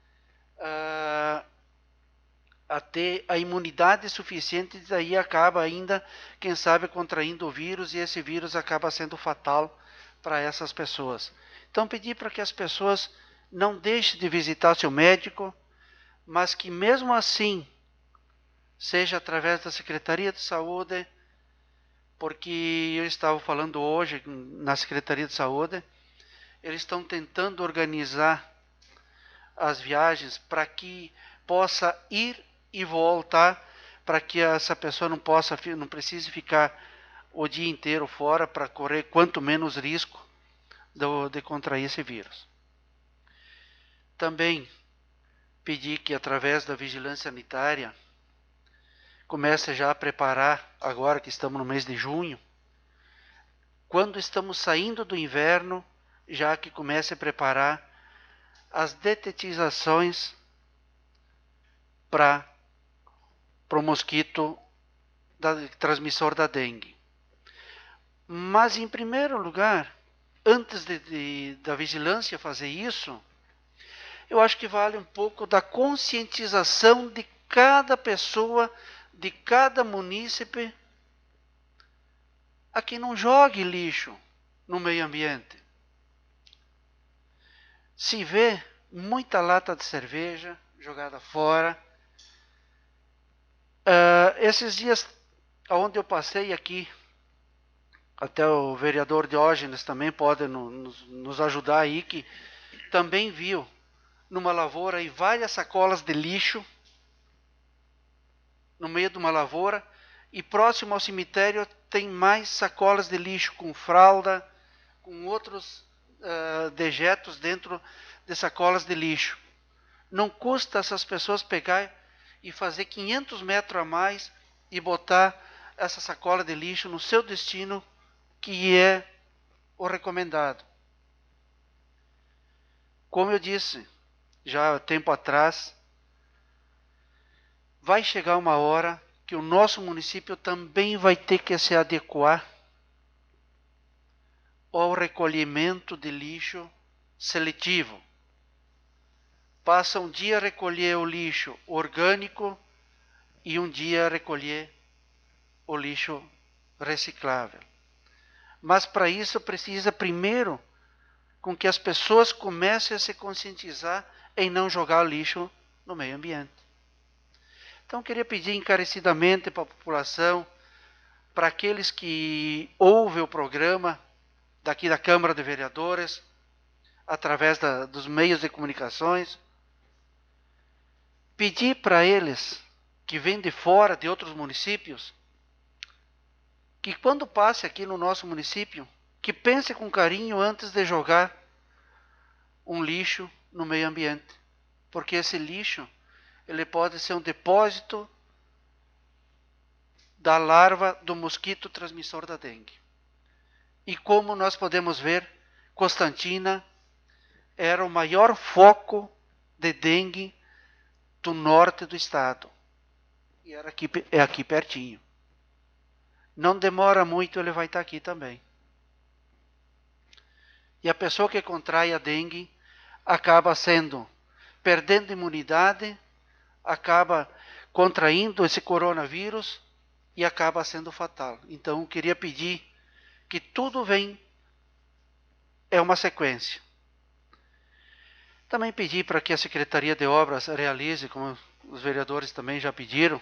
S2: a ter a imunidade suficiente, e daí acaba ainda, quem sabe, contraindo o vírus, e esse vírus acaba sendo fatal para essas pessoas. Então, pedir para que as pessoas não deixem de visitar seu médico, mas que mesmo assim, seja através da Secretaria de Saúde, porque eu estava falando hoje na Secretaria de Saúde, eles estão tentando organizar as viagens para que possa ir e voltar, para que essa pessoa não precise ficar o dia inteiro fora, para correr quanto menos risco de contrair esse vírus. Também pedi que, através da vigilância sanitária, comece já a preparar, agora que estamos no mês de junho, quando estamos saindo do inverno, já que comece a preparar as detetizações para o mosquito transmissor da dengue. Mas, em primeiro lugar, antes da vigilância fazer isso, eu acho que vale um pouco da conscientização de cada pessoa, de cada munícipe, a que não jogue lixo no meio ambiente. Se vê muita lata de cerveja jogada fora. Esses dias, onde eu passei aqui, até o vereador Diógenes também pode nos ajudar aí, que também viu numa lavoura aí várias sacolas de lixo no meio de uma lavoura, e próximo ao cemitério tem mais sacolas de lixo com fralda, com outros dejetos dentro de sacolas de lixo. Não custa essas pessoas pegar e fazer 500 metros a mais e botar essa sacola de lixo no seu destino, que é o recomendado. Como eu disse já há tempo atrás, vai chegar uma hora que o nosso município também vai ter que se adequar ao recolhimento de lixo seletivo. Passa um dia a recolher o lixo orgânico e um dia a recolher o lixo reciclável. Mas para isso precisa primeiro com que as pessoas comecem a se conscientizar em não jogar lixo no meio ambiente. Então queria pedir encarecidamente para a população, para aqueles que ouvem o programa daqui da Câmara de Vereadores, através dos meios de comunicações, pedir para eles que vêm de fora, de outros municípios, que quando passe aqui no nosso município, que pense com carinho antes de jogar um lixo no meio ambiente. Porque esse lixo, ele pode ser um depósito da larva do mosquito transmissor da dengue. E como nós podemos ver, Constantina era o maior foco de dengue do norte do estado. E é aqui pertinho. Não demora muito, ele vai estar aqui também. E a pessoa que contrai a dengue acaba perdendo imunidade, acaba contraindo esse coronavírus e acaba sendo fatal. Então, eu queria pedir que tudo é uma sequência. Também pedi para que a Secretaria de Obras realize, como os vereadores também já pediram,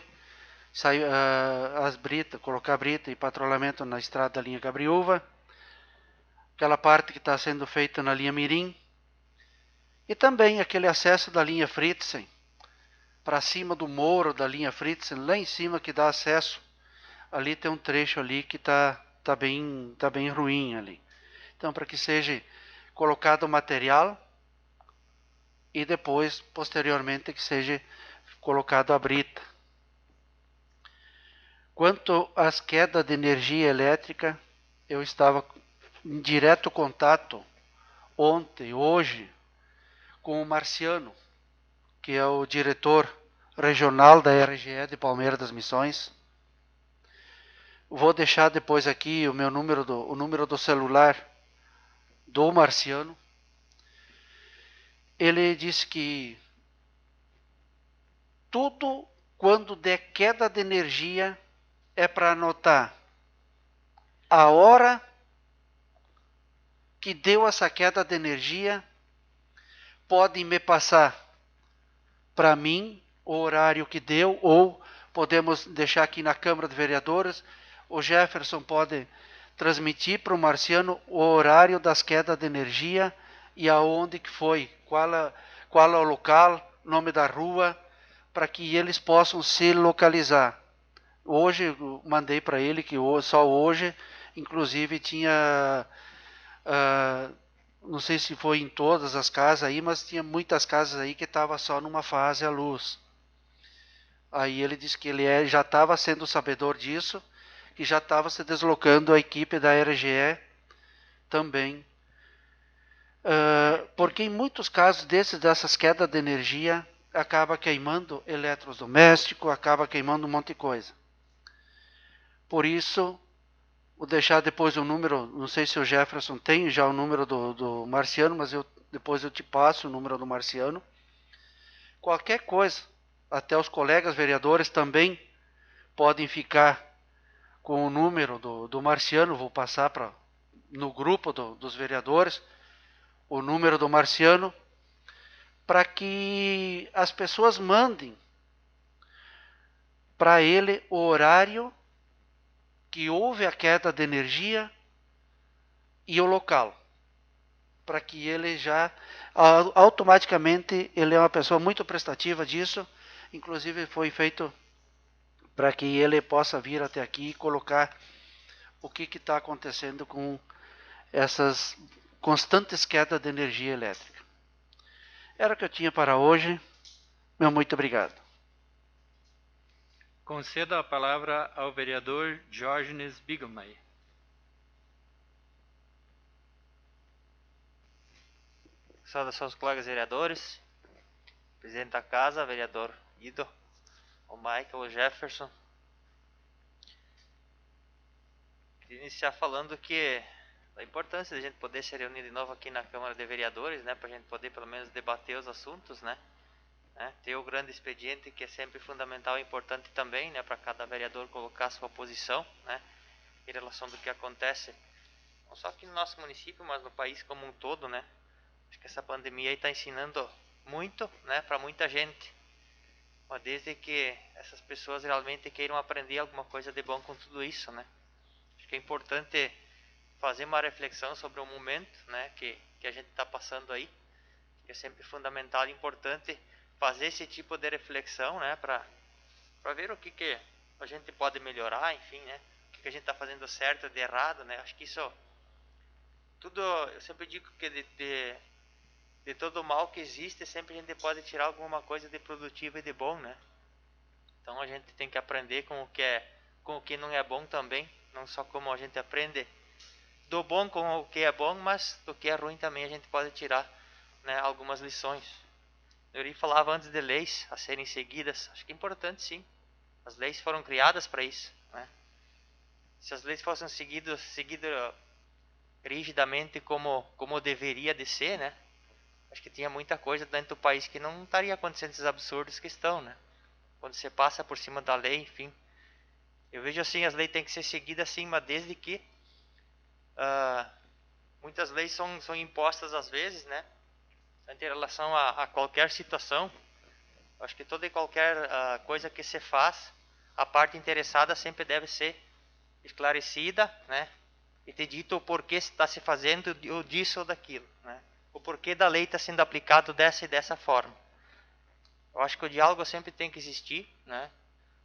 S2: as britas, colocar brita e patrulhamento na estrada da linha Gabriúva, aquela parte que está sendo feita na linha Mirim, e também aquele acesso da linha Fritzen, para cima do muro da linha Fritzen, lá em cima que dá acesso, ali tem um trecho ali que tá bem ruim ali. Então, para que seja colocado o material e depois, posteriormente, que seja colocado a brita. Quanto às quedas de energia elétrica, eu estava em direto contato ontem, hoje, com o Marciano, que é o diretor regional da RGE de Palmeira das Missões. Vou deixar depois aqui o número do celular do Marciano. Ele disse que tudo quando der queda de energia é para anotar a hora que deu essa queda de energia, podem me passar para mim o horário que deu, ou podemos deixar aqui na Câmara de Vereadores, o Jefferson pode transmitir para o Marciano o horário das quedas de energia e aonde que foi, qual é o local, nome da rua, para que eles possam se localizar. Hoje eu mandei para ele que só hoje, inclusive tinha, não sei se foi em todas as casas aí, mas tinha muitas casas aí que estava só numa fase à luz. Aí ele disse que ele já estava sendo sabedor disso, que já estava se deslocando a equipe da RGE também. Porque em muitos casos dessas quedas de energia, acaba queimando eletrodoméstico, acaba queimando um monte de coisa. Por isso, vou deixar depois o número, não sei se o Jefferson tem já o número do Marciano, mas depois eu te passo o número do Marciano. Qualquer coisa, até os colegas vereadores também podem ficar com o número do Marciano, vou passar no grupo dos vereadores o número do Marciano, para que as pessoas mandem para ele o horário que houve a queda de energia e o local, para que ele já automaticamente, ele é uma pessoa muito prestativa disso, inclusive foi feito para que ele possa vir até aqui e colocar o que está acontecendo com essas constantes quedas de energia elétrica. Era o que eu tinha para hoje. Meu muito obrigado.
S1: Concedo a palavra ao vereador Diógenes Bigelmeier.
S7: Saudações, colegas vereadores, presidente da casa, vereador Guido, o Michael, o Jefferson. Queria iniciar falando que a importância de a gente poder se reunir de novo aqui na Câmara de Vereadores, né, para a gente poder pelo menos debater os assuntos, né, ter o grande expediente, que é sempre fundamental e importante também, né, para cada vereador colocar a sua posição, né, em relação do que acontece, não só aqui no nosso município, mas no país como um todo, né. Acho que essa pandemia aí está ensinando muito, né, para muita gente, mas desde que essas pessoas realmente queiram aprender alguma coisa de bom com tudo isso, né. Acho que é importante fazer uma reflexão sobre o momento, né, que a gente está passando aí, que é sempre fundamental e importante fazer esse tipo de reflexão, né, para ver o que a gente pode melhorar, enfim, né, o que a gente está fazendo certo, de errado, né. Acho que isso tudo, eu sempre digo que de todo o mal que existe, sempre a gente pode tirar alguma coisa de produtivo e de bom, né. Então a gente tem que aprender com o que não é bom também, não só como a gente aprende do bom com o que é bom, mas do que é ruim também a gente pode tirar, né, algumas lições. Eu falava antes de leis a serem seguidas, acho que é importante sim. As leis foram criadas para isso, né. Se as leis fossem seguidas rigidamente como deveria de ser, né, acho que tinha muita coisa dentro do país que não estaria acontecendo esses absurdos que estão, né. Quando você passa por cima da lei, enfim. Eu vejo assim, as leis têm que ser seguidas sim, mas desde que muitas leis são impostas às vezes, né, em relação a qualquer situação. Acho que toda e qualquer coisa que se faz, a parte interessada sempre deve ser esclarecida, né, e ter dito o porquê está se fazendo disso ou daquilo, né, o porquê da lei está sendo aplicado dessa e dessa forma. Eu acho que o diálogo sempre tem que existir, né,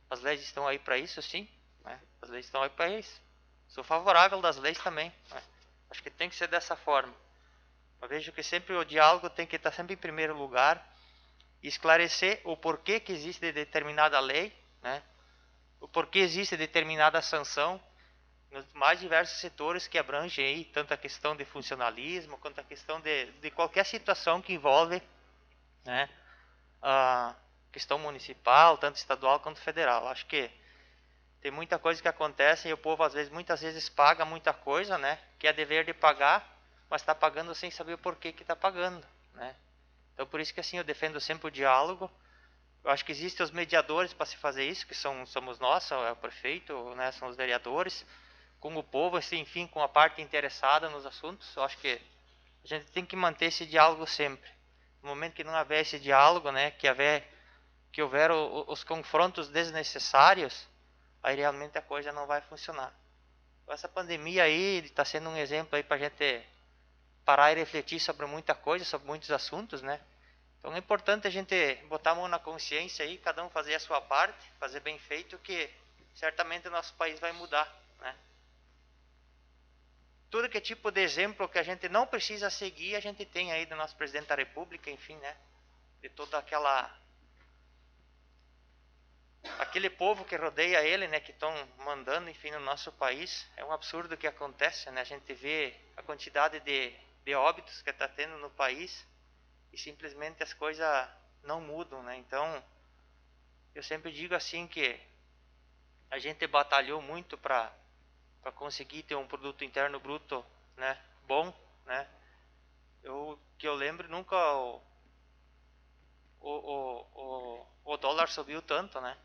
S7: as leis estão aí para isso, sim, né, as leis estão aí para isso. Sou favorável das leis também, né? Acho que tem que ser dessa forma. Eu vejo que sempre o diálogo tem que estar sempre em primeiro lugar, esclarecer o porquê que existe determinada lei, né? O porquê existe determinada sanção nos mais diversos setores que abrangem aí, tanto a questão de funcionalismo, quanto a questão de qualquer situação que envolve, né, a questão municipal, tanto estadual quanto federal. Acho que tem muita coisa que acontece e o povo muitas vezes paga muita coisa, né, que é dever de pagar, mas está pagando sem saber o porquê que está pagando, né. Então por isso que assim eu defendo sempre o diálogo. Eu acho que existem os mediadores para se fazer isso, que somos nós, é o prefeito, né, são os vereadores, com o povo, assim, enfim, com a parte interessada nos assuntos. Eu acho que a gente tem que manter esse diálogo sempre. No momento que não houver esse diálogo, né, que houver os confrontos desnecessários, aí realmente a coisa não vai funcionar. Essa pandemia aí está sendo um exemplo aí para a gente parar e refletir sobre muita coisa, sobre muitos assuntos, né? Então é importante a gente botar a mão na consciência aí, cada um fazer a sua parte, fazer bem feito, que certamente o nosso país vai mudar, né? Tudo que é tipo de exemplo que a gente não precisa seguir, a gente tem aí do nosso presidente da República, enfim, né? De toda aquele povo que rodeia ele, né, que estão mandando, enfim, no nosso país. É um absurdo o que acontece, né? A gente vê a quantidade de óbitos que está tendo no país e simplesmente as coisas não mudam, né? Então, eu sempre digo assim que a gente batalhou muito para conseguir ter um produto interno bruto, né, bom, né? Que eu lembro, nunca o dólar subiu tanto, né?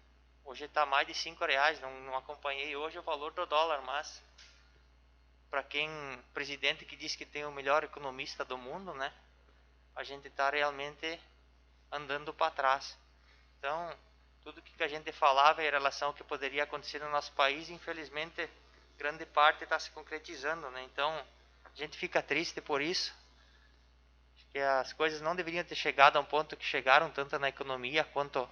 S7: Hoje está mais de R$5, não acompanhei hoje o valor do dólar, mas para quem presidente que diz que tem o melhor economista do mundo, né? A gente está realmente andando para trás. Então, tudo que a gente falava em relação ao que poderia acontecer no nosso país, infelizmente, grande parte está se concretizando, né? Então, a gente fica triste por isso. Acho que as coisas não deveriam ter chegado a um ponto que chegaram, tanto na economia quanto,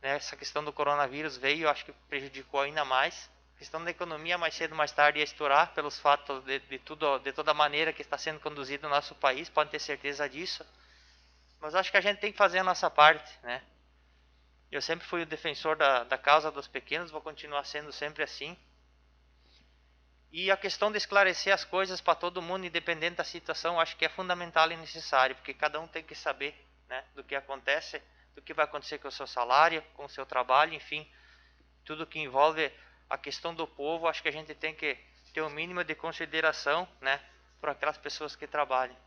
S7: né, essa questão do coronavírus veio, acho que prejudicou ainda mais. A questão da economia, mais cedo ou mais tarde, ia estourar pelos fatos de toda a maneira que está sendo conduzido o nosso país, pode ter certeza disso. Mas acho que a gente tem que fazer a nossa parte, né? Eu sempre fui o defensor da causa dos pequenos, vou continuar sendo sempre assim. E a questão de esclarecer as coisas para todo mundo, independente da situação, acho que é fundamental e necessário, porque cada um tem que saber, né, do que acontece, do que vai acontecer com o seu salário, com o seu trabalho, enfim, tudo que envolve a questão do povo. Acho que a gente tem que ter o mínimo de consideração, né, por aquelas pessoas que trabalham.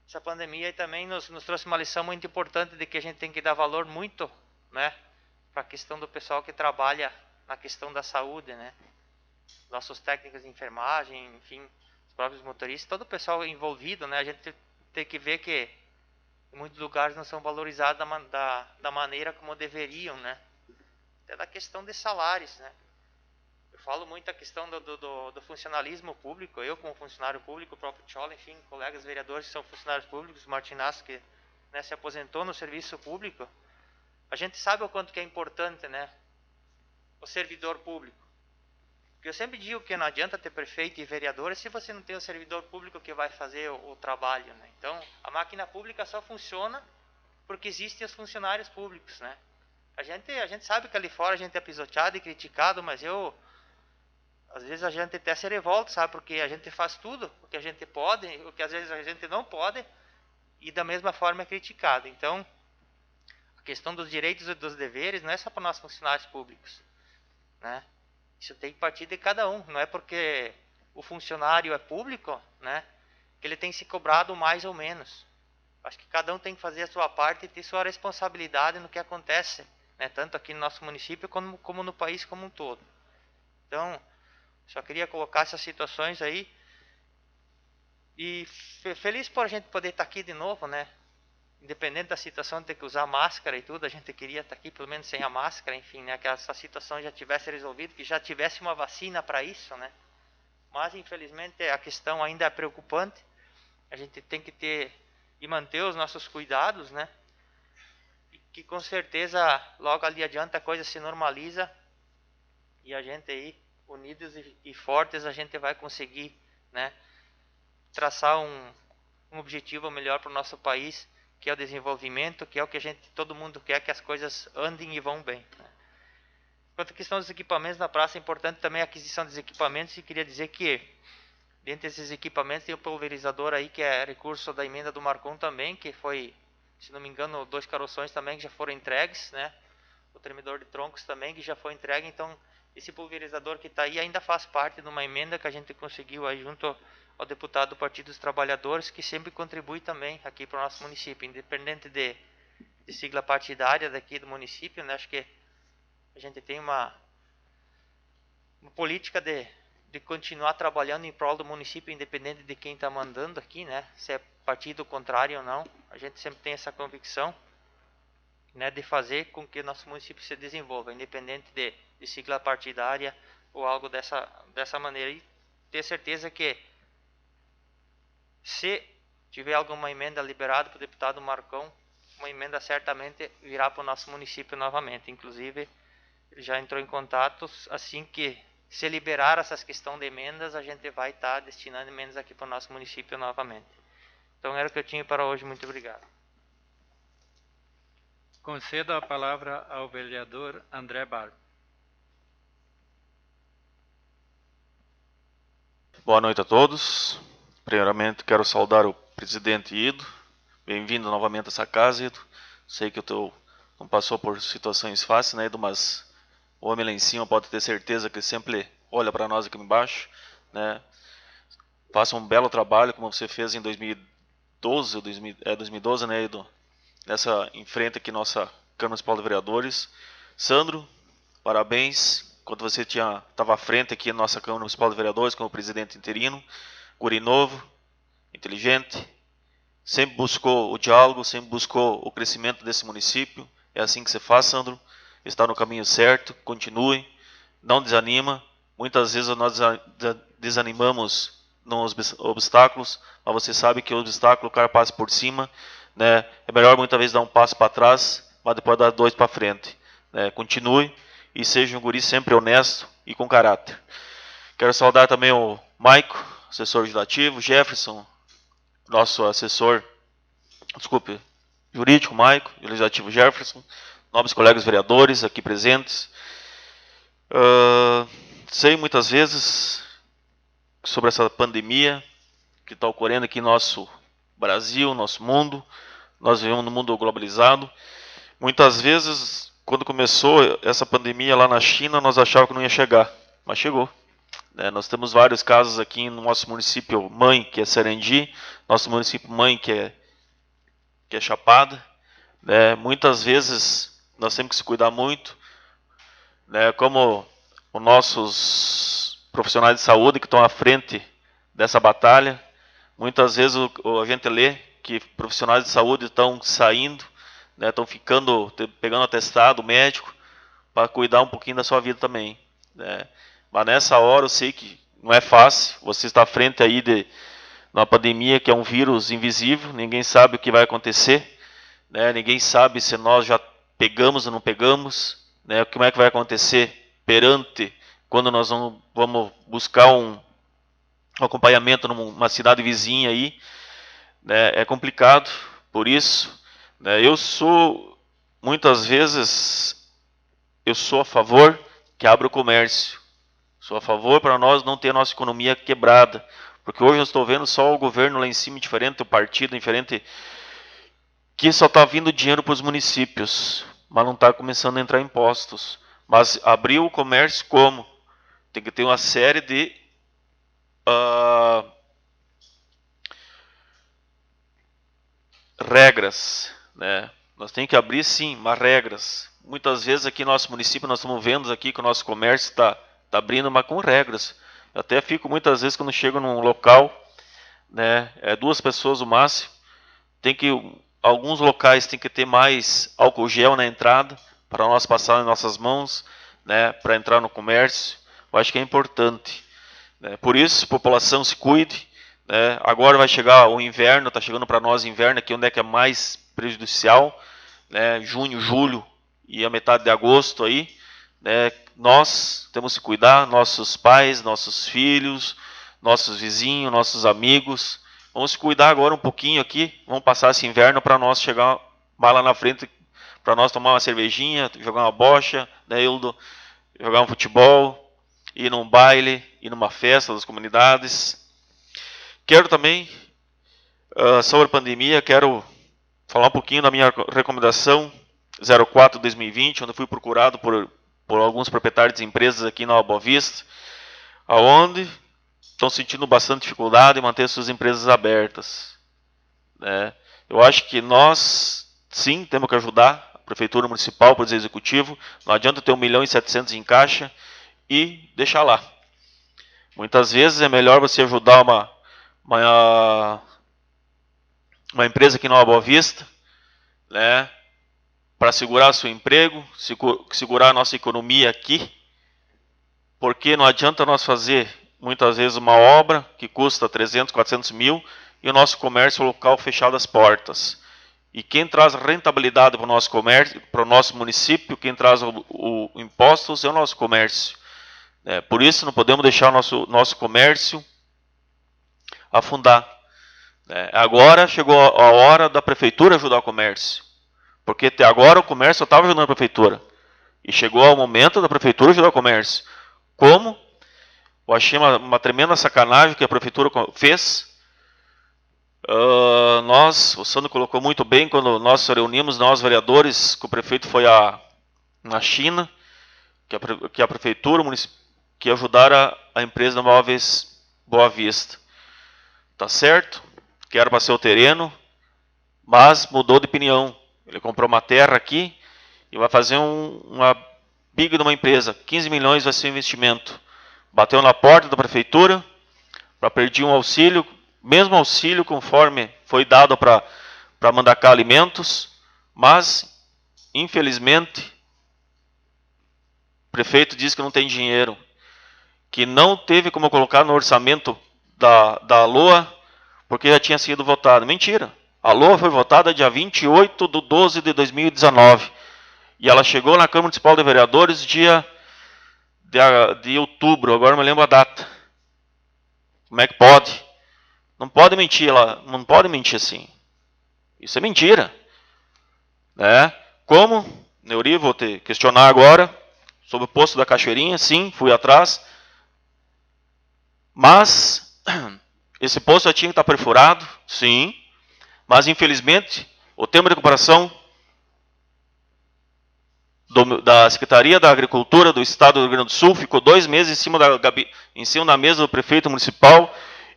S7: Essa pandemia aí também nos trouxe uma lição muito importante de que a gente tem que dar valor muito, né, para a questão do pessoal que trabalha na questão da saúde, né, nossos técnicos de enfermagem, enfim, os próprios motoristas, todo o pessoal envolvido, né, a gente tem que ver que em muitos lugares não são valorizados da maneira como deveriam, né, até da questão de salários, né. Eu falo muito a questão do funcionalismo público. Eu, como funcionário público, o próprio Tchola, enfim, colegas vereadores que são funcionários públicos, o Martinasso, que, né, se aposentou no serviço público, a gente sabe o quanto que é importante, né, o servidor público. Porque eu sempre digo que não adianta ter prefeito e vereadores se você não tem o servidor público que vai fazer o trabalho, né. Então, a máquina pública só funciona porque existem os funcionários públicos, né. A gente sabe que ali fora a gente é pisoteado e criticado, mas às vezes a gente até se revolta, sabe? Porque a gente faz tudo o que a gente pode, o que às vezes a gente não pode, e da mesma forma é criticado. Então, a questão dos direitos e dos deveres não é só para nós funcionários públicos, né? Isso tem que partir de cada um. Não é porque o funcionário é público, né, que ele tem que ser cobrado mais ou menos. Acho que cada um tem que fazer a sua parte e ter sua responsabilidade no que acontece, né, tanto aqui no nosso município como no país como um todo. Então, só queria colocar essas situações aí. E feliz por a gente poder estar aqui de novo, né? Independente da situação de ter que usar máscara e tudo, a gente queria estar aqui pelo menos sem a máscara, enfim, né? Que essa situação já tivesse resolvido, que já tivesse uma vacina para isso, né? Mas, infelizmente, a questão ainda é preocupante. A gente tem que ter e manter os nossos cuidados, né? E que com certeza logo ali adiante a coisa se normaliza e a gente aí, unidos e fortes, a gente vai conseguir, né, traçar um objetivo melhor para o nosso país, que é o desenvolvimento, que é o que todo mundo quer, que as coisas andem e vão bem, né. Quanto à questão dos equipamentos na praça, é importante também a aquisição dos equipamentos, e queria dizer que dentre esses equipamentos tem o pulverizador aí, que é recurso da emenda do Marcon também, que foi, se não me engano, 2 caroções também que já foram entregues, né, o tremedor de troncos também que já foi entregue. Então, esse pulverizador que está aí ainda faz parte de uma emenda que a gente conseguiu aí junto ao deputado do Partido dos Trabalhadores, que sempre contribui também aqui para o nosso município, independente de sigla partidária daqui do município, né? Acho que a gente tem uma política de continuar trabalhando em prol do município, independente de quem está mandando aqui, né? Se é partido contrário ou não, a gente sempre tem essa convicção, né, de fazer com que o nosso município se desenvolva, independente de sigla partidária ou algo dessa maneira. E ter certeza que se tiver alguma emenda liberada para o deputado Marcão, uma emenda certamente virá para o nosso município novamente. Inclusive, ele já entrou em contato, assim que se liberar essas questões de emendas, a gente vai estar destinando emendas aqui para o nosso município novamente. Então era o que eu tinha para hoje. Muito obrigado.
S1: Concedo a palavra ao vereador André Barbo.
S8: Boa noite a todos. Primeiramente, quero saudar o presidente Ido. Bem-vindo novamente a essa casa, Ido. Sei que o teu não passou por situações fáceis, né, Ido? Mas o homem lá em cima pode ter certeza que sempre olha para nós aqui embaixo, né? Faça um belo trabalho, como você fez em 2012, né, Ido? Nessa em frente aqui nossa Câmara Municipal de Vereadores. Sandro, parabéns. quando você estava à frente aqui na nossa Câmara Municipal de Vereadores, como presidente interino, guri novo, inteligente, sempre buscou o diálogo, sempre buscou o crescimento desse município. É assim que se faz, Sandro. Está no caminho certo, continue, não desanima. Muitas vezes nós desanimamos nos obstáculos, mas você sabe que o obstáculo o cara passa por cima, né? É melhor muitas vezes dar um passo para trás, mas depois dar 2 para frente, né? Continue e seja um guri sempre honesto e com caráter. Quero saudar também o Maico, assessor legislativo, Jefferson, nosso assessor, jurídico, Maico, legislativo Jefferson, nobres colegas vereadores aqui presentes. Sei muitas vezes sobre essa pandemia que está ocorrendo aqui no nosso Brasil, nosso mundo. Nós vivemos num mundo globalizado. Muitas vezes, quando começou essa pandemia lá na China, nós achávamos que não ia chegar, mas chegou. Nós temos vários casos aqui no nosso município mãe, que é Sarandi, nosso município mãe, que é Chapada. Muitas vezes nós temos que se cuidar muito, como os nossos profissionais de saúde que estão à frente dessa batalha. Muitas vezes a gente lê que profissionais de saúde estão saindo, estão pegando atestado médico para cuidar um pouquinho da sua vida também. Mas nessa hora eu sei que não é fácil. Você está à frente aí de uma pandemia que é um vírus invisível, ninguém sabe o que vai acontecer, ninguém sabe se nós já pegamos ou não pegamos, como é que vai acontecer perante quando nós vamos buscar um acompanhamento numa cidade vizinha aí. É complicado, por isso muitas vezes eu sou a favor que abra o comércio. Sou a favor para nós não ter a nossa economia quebrada, porque hoje eu estou vendo só o governo lá em cima diferente, o partido diferente, que só está vindo dinheiro para os municípios, mas não está começando a entrar impostos. Mas abrir o comércio como? Tem que ter uma série de regras, Nós temos que abrir sim, mas regras. Muitas vezes aqui no nosso município nós estamos vendo aqui que o nosso comércio está abrindo, mas com regras. Eu até fico muitas vezes quando chego num local, 2 pessoas o máximo. Alguns locais tem que ter mais álcool gel na entrada para nós passar em nossas mãos, para entrar no comércio. Eu acho que é importante. Por isso, população, se cuide. Agora vai chegar o inverno, está chegando para nós inverno aqui, onde é que é mais prejudicial, junho, julho e a metade de agosto aí. Nós temos que cuidar, nossos pais, nossos filhos, nossos vizinhos, nossos amigos. Vamos se cuidar agora um pouquinho aqui, vamos passar esse inverno para nós chegar mais lá na frente, para nós tomar uma cervejinha, jogar uma bocha, jogar um futebol, ir num baile, ir numa festa das comunidades. Quero também, sobre a pandemia, quero falar um pouquinho da minha recomendação 04/2020, onde fui procurado por alguns proprietários de empresas aqui na Boa Vista, aonde estão sentindo bastante dificuldade em manter suas empresas abertas. Eu acho que nós, sim, temos que ajudar a Prefeitura Municipal, o Poder Executivo. Não adianta ter 1.700.000 em caixa e deixar lá. Muitas vezes é melhor você ajudar uma empresa aqui na Boa Vista, para segurar seu emprego, segurar a nossa economia aqui, porque não adianta nós fazer muitas vezes uma obra que custa 300, 400 mil e o nosso comércio local fechado as portas. E quem traz rentabilidade para o nosso comércio, para o nosso município, quem traz o impostos é o nosso comércio. Por isso não podemos deixar o nosso comércio afundar. Agora chegou a hora da Prefeitura ajudar o comércio, porque até agora o comércio estava ajudando a Prefeitura, e chegou o momento da Prefeitura ajudar o comércio. Como? Eu achei uma tremenda sacanagem que a Prefeitura fez. O Sandro colocou muito bem, quando nós reunimos, nós vereadores, que o prefeito foi na China, que a Prefeitura que ajudaram a empresa Móveis Boa Vista. Tá certo? Que era para ser o terreno, mas mudou de opinião. Ele comprou uma terra aqui e vai fazer big de uma empresa, 15 milhões vai ser o investimento. Bateu na porta da prefeitura para pedir um auxílio, mesmo auxílio conforme foi dado para Mandacar Alimentos, mas, infelizmente, o prefeito disse que não tem dinheiro, que não teve como colocar no orçamento da LOA, porque já tinha sido votado. Mentira! A LOA foi votada dia 28 de 12 de 2019. E ela chegou na Câmara Municipal de Vereadores dia de outubro, agora não me lembro a data. Como é que pode? Não pode mentir, não pode mentir assim. Isso é mentira. Né? Como, Neuri, vou te questionar agora, sobre o posto da Cachoeirinha, sim, fui atrás. Mas, esse posto já tinha que estar perfurado, sim. Mas, infelizmente, o tema de recuperação da Secretaria da Agricultura do Estado do Rio Grande do Sul ficou 2 meses em cima da mesa do prefeito municipal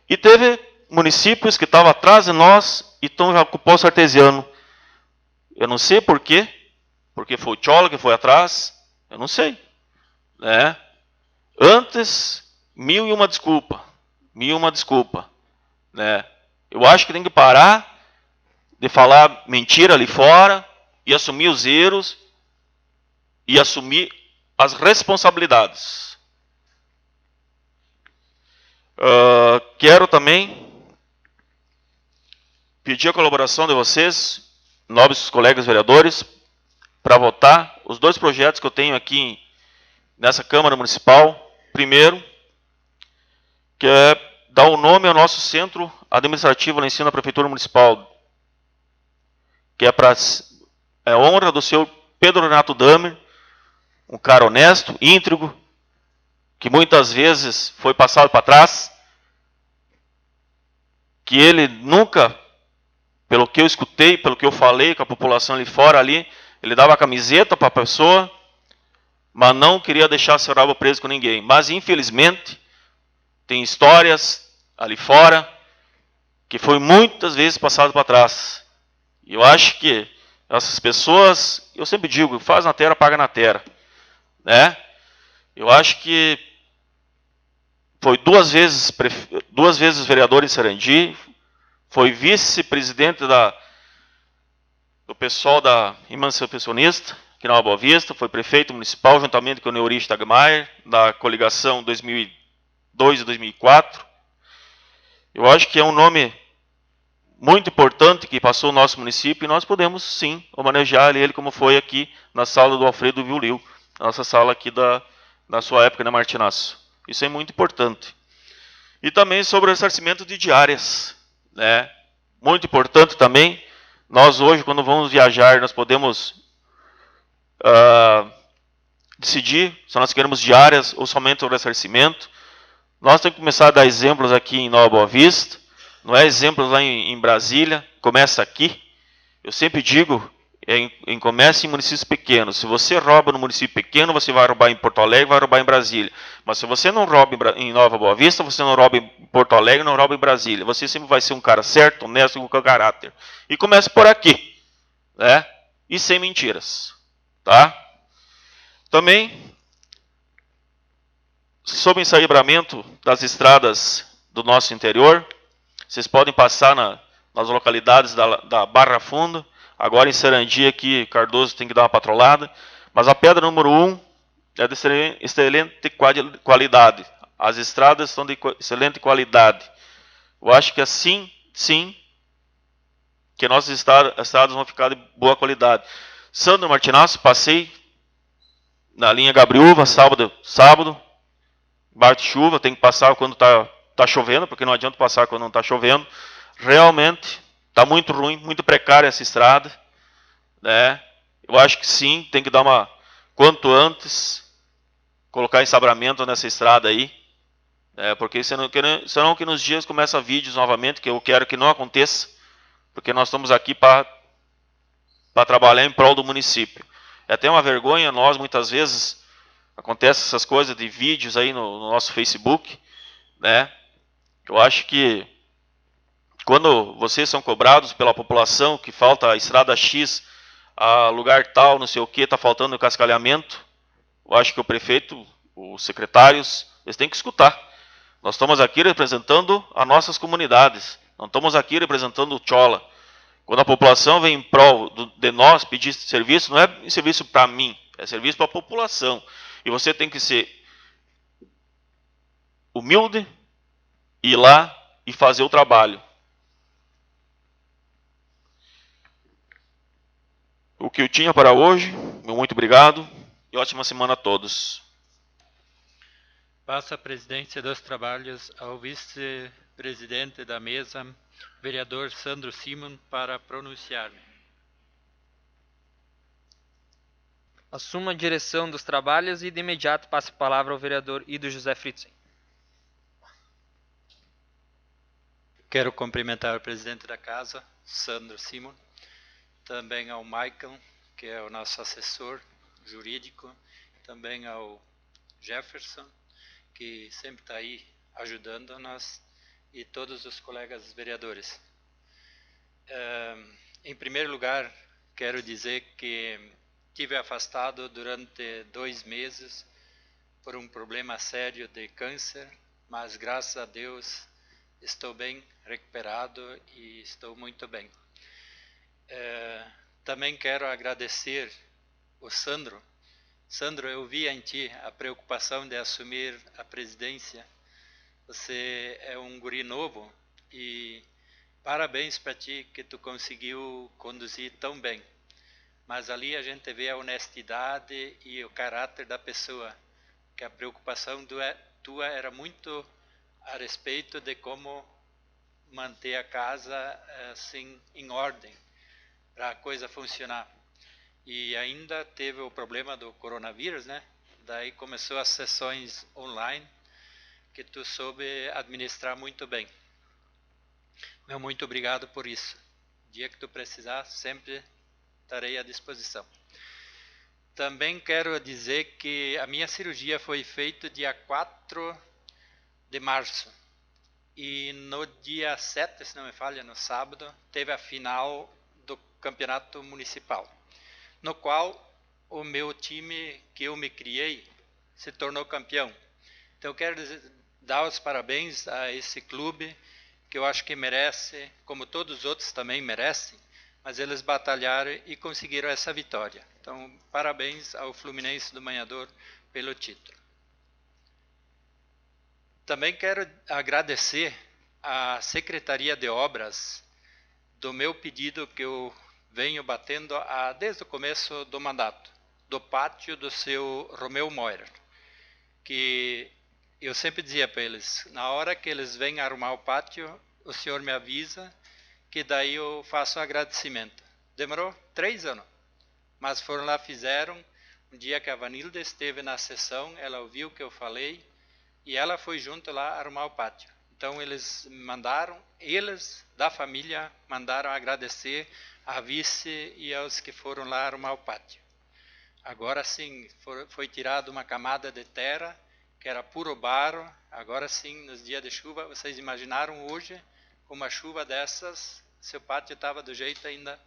S8: e teve municípios que estavam atrás de nós e estão já com o poço artesiano. Eu não sei por quê, porque foi o Tchola que foi atrás, eu não sei. Né? Antes, mil e uma desculpa. Né? Eu acho que tem que parar de falar mentira ali fora e assumir os erros e assumir as responsabilidades. Quero também pedir a colaboração de vocês, nobres colegas vereadores, para votar os 2 projetos que eu tenho aqui nessa Câmara Municipal. Primeiro, que é dar o nome ao nosso centro administrativo lá em cima da Prefeitura Municipal, que é para honra do senhor Pedro Renato Damer, um cara honesto, íntegro, que muitas vezes foi passado para trás, que ele nunca, pelo que eu escutei, pelo que eu falei com a população ali fora, ele dava a camiseta para a pessoa, mas não queria deixar seu rabo preso com ninguém. Mas, infelizmente, tem histórias ali fora que foi muitas vezes passado para trás. E eu acho que essas pessoas, eu sempre digo, faz na terra, paga na terra. Né? Eu acho que foi 2 vezes vereador em Sarandi, foi vice-presidente do pessoal da Emancipacionista, aqui na Boa Vista, foi prefeito municipal, juntamente com o Neuri Stagmaier, da coligação 2002 e 2004. Eu acho que é um nome muito importante que passou o nosso município e nós podemos, sim, homenagear ele como foi aqui na sala do Alfredo Viulil, nossa sala aqui na sua época, na Martinaço. Isso é muito importante. E também sobre o ressarcimento de diárias. Né? Muito importante também. Nós hoje, quando vamos viajar, nós podemos decidir se nós queremos diárias ou somente o ressarcimento. Nós temos que começar a dar exemplos aqui em Nova Boa Vista. Não é exemplos lá em Brasília. Começa aqui. Eu sempre digo, comece em municípios pequenos. Se você rouba no município pequeno, você vai roubar em Porto Alegre, vai roubar em Brasília. Mas se você não rouba em Nova Boa Vista, você não rouba em Porto Alegre, não rouba em Brasília. Você sempre vai ser um cara certo, honesto e com caráter. E começa por aqui. Né? E sem mentiras. Tá? Também, sobre o ensaiamento das estradas do nosso interior, vocês podem passar nas localidades da Barra Funda. Agora em Sarandi aqui, Cardoso tem que dar uma patrolada. Mas a pedra número 1 é de excelente qualidade. As estradas são de excelente qualidade. Eu acho que assim, sim, que nossas estradas vão ficar de boa qualidade. Sandro Martinaço, passei na linha Gabriúva, sábado, bate chuva, tem que passar quando está chovendo, porque não adianta passar quando não está chovendo. Realmente está muito ruim, muito precária essa estrada. Né? Eu acho que sim, tem que dar quanto antes, colocar ensabramento nessa estrada aí. Porque senão que nos dias começa vídeos novamente, que eu quero que não aconteça, porque nós estamos aqui para trabalhar em prol do município. É até uma vergonha, nós muitas vezes, acontecem essas coisas de vídeos aí no nosso Facebook. Né? Eu acho que quando vocês são cobrados pela população que falta a estrada X, a lugar tal, não sei o que, está faltando o cascalhamento, Eu acho que o prefeito, os secretários, eles têm que escutar. Nós estamos aqui representando as nossas comunidades. Não estamos aqui representando o Chola. Quando a população vem em prol de nós pedir serviço, não é serviço para mim, é serviço para a população. E você tem que ser humilde, ir lá e fazer o trabalho. O que eu tinha para hoje, muito obrigado e ótima semana a todos.
S1: Passo a presidência dos trabalhos ao vice-presidente da mesa, vereador Sandro Simon, para pronunciar.
S6: Assuma a direção dos trabalhos e de imediato passe a palavra ao vereador Ido José Fritzen.
S1: Quero cumprimentar o presidente da casa, Sandro Simon, também ao Michael, que é o nosso assessor jurídico, também ao Jefferson, que sempre está aí ajudando-nos, e todos os colegas vereadores. Em primeiro lugar, quero dizer que estive afastado durante 2 meses por um problema sério de câncer, mas graças a Deus estou bem recuperado e estou muito bem. Também quero agradecer o Sandro. Sandro, eu vi em ti a preocupação de assumir a presidência. Você é um guri novo e parabéns para ti que tu conseguiu conduzir tão bem. Mas ali a gente vê a honestidade e o caráter da pessoa, que a preocupação tua era muito a respeito de como manter a casa assim em ordem, para a coisa funcionar. E ainda teve o problema do coronavírus, né? Daí começou as sessões online, que tu soube administrar muito bem. Meu muito obrigado por isso. Dia que tu precisar, sempre estarei à disposição. Também quero dizer que a minha cirurgia foi feita dia 4 de março. E no dia 7, se não me falha, no sábado, teve a final do campeonato municipal, no qual o meu time, que eu me criei, se tornou campeão. Então eu quero dar os parabéns a esse clube, que eu acho que merece, como todos os outros também merecem, mas eles batalharam e conseguiram essa vitória. Então, parabéns ao Fluminense do Manhador pelo título. Também quero agradecer à Secretaria de Obras do meu pedido que eu venho batendo desde o começo do mandato, do pátio do seu Romeu Moira, que eu sempre dizia para eles, na hora que eles vêm arrumar o pátio, o senhor me avisa, que daí eu faço um agradecimento. Demorou 3 anos, mas foram lá, fizeram. Um dia que a Vanilda esteve na sessão, ela ouviu o que eu falei, e ela foi junto lá arrumar o pátio. Então eles mandaram, eles da família mandaram agradecer a vice e aos que foram lá arrumar o pátio. Agora sim, foi tirada uma camada de terra, que era puro barro. Agora sim, nos dias de chuva, vocês imaginaram hoje, com uma chuva dessas, seu pátio estava do jeito ainda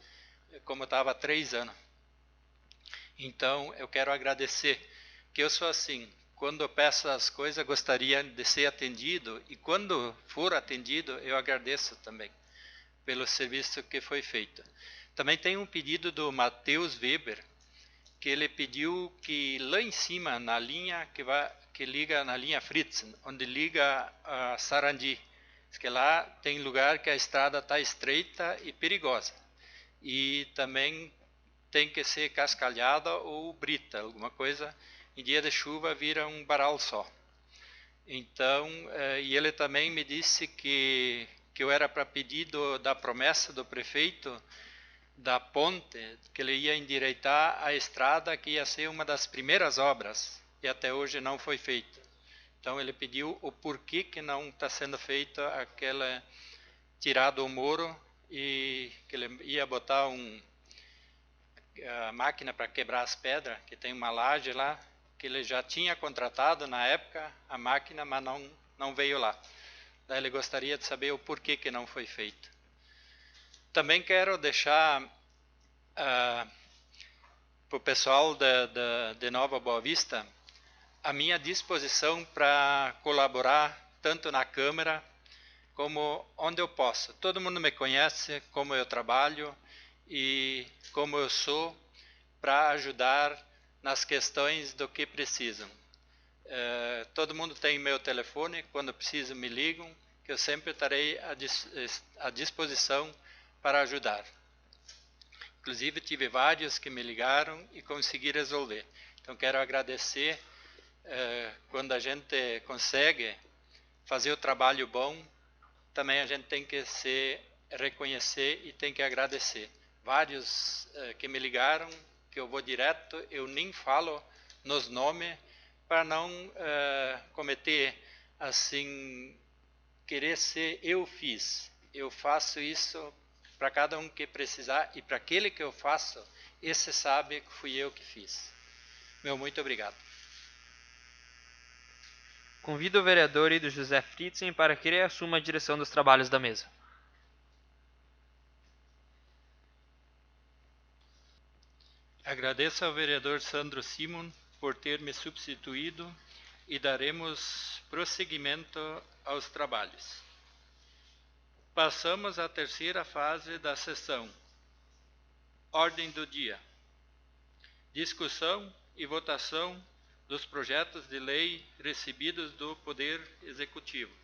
S1: como estava há 3 anos. Então, eu quero agradecer, que eu sou assim, quando eu peço as coisas, gostaria de ser atendido, e quando for atendido, eu agradeço também pelo serviço que foi feito. Também tem um pedido do Matheus Weber, que ele pediu que lá em cima, na linha que liga na linha Fritzen, onde liga a Sarandi, que lá tem lugar que a estrada está estreita e perigosa. E também tem que ser cascalhada ou brita, alguma coisa, em dia de chuva vira um varal só. Então, e ele também me disse que eu era para pedir da promessa do prefeito da ponte, que ele ia endireitar a estrada, que ia ser uma das primeiras obras, e até hoje não foi feita. Então ele pediu o porquê que não está sendo feita aquela tirado o muro, e que ele ia botar a máquina para quebrar as pedras, que tem uma laje lá, que ele já tinha contratado na época a máquina, mas não veio lá. Daí ele gostaria de saber o porquê que não foi feito. Também quero deixar para o pessoal de Nova Boa Vista a minha disposição para colaborar tanto na Câmara como onde eu possa. Todo mundo me conhece, como eu trabalho e como eu sou, para ajudar nas questões do que precisam. Todo mundo tem meu telefone, quando precisam me ligam, que eu sempre estarei à disposição para ajudar. Inclusive tive vários que me ligaram e consegui resolver. Então quero agradecer quando a gente consegue fazer o trabalho bom, também a gente tem que se reconhecer e tem que agradecer. Vários que me ligaram, que eu vou direto, eu nem falo nos nomes, para não cometer, assim, querer ser eu fiz. Eu faço isso para cada um que precisar, e para aquele que eu faço, esse sabe que fui eu que fiz. Meu muito obrigado.
S6: Convido o vereador Ido José Fritzen para que ele assuma a direção dos trabalhos da mesa.
S1: Agradeço ao vereador Sandro Simon por ter me substituído e daremos prosseguimento aos trabalhos. Passamos à terceira fase da sessão. Ordem do dia. Discussão e votação dos projetos de lei recebidos do Poder Executivo.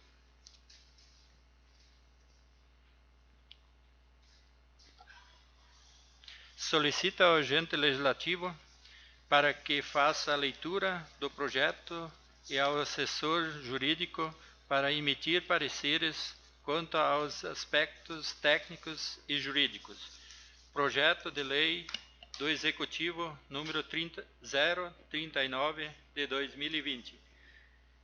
S1: Solicita ao agente legislativo para que faça a leitura do projeto e ao assessor jurídico para emitir pareceres quanto aos aspectos técnicos e jurídicos. Projeto de lei do Executivo número 039 de 2020.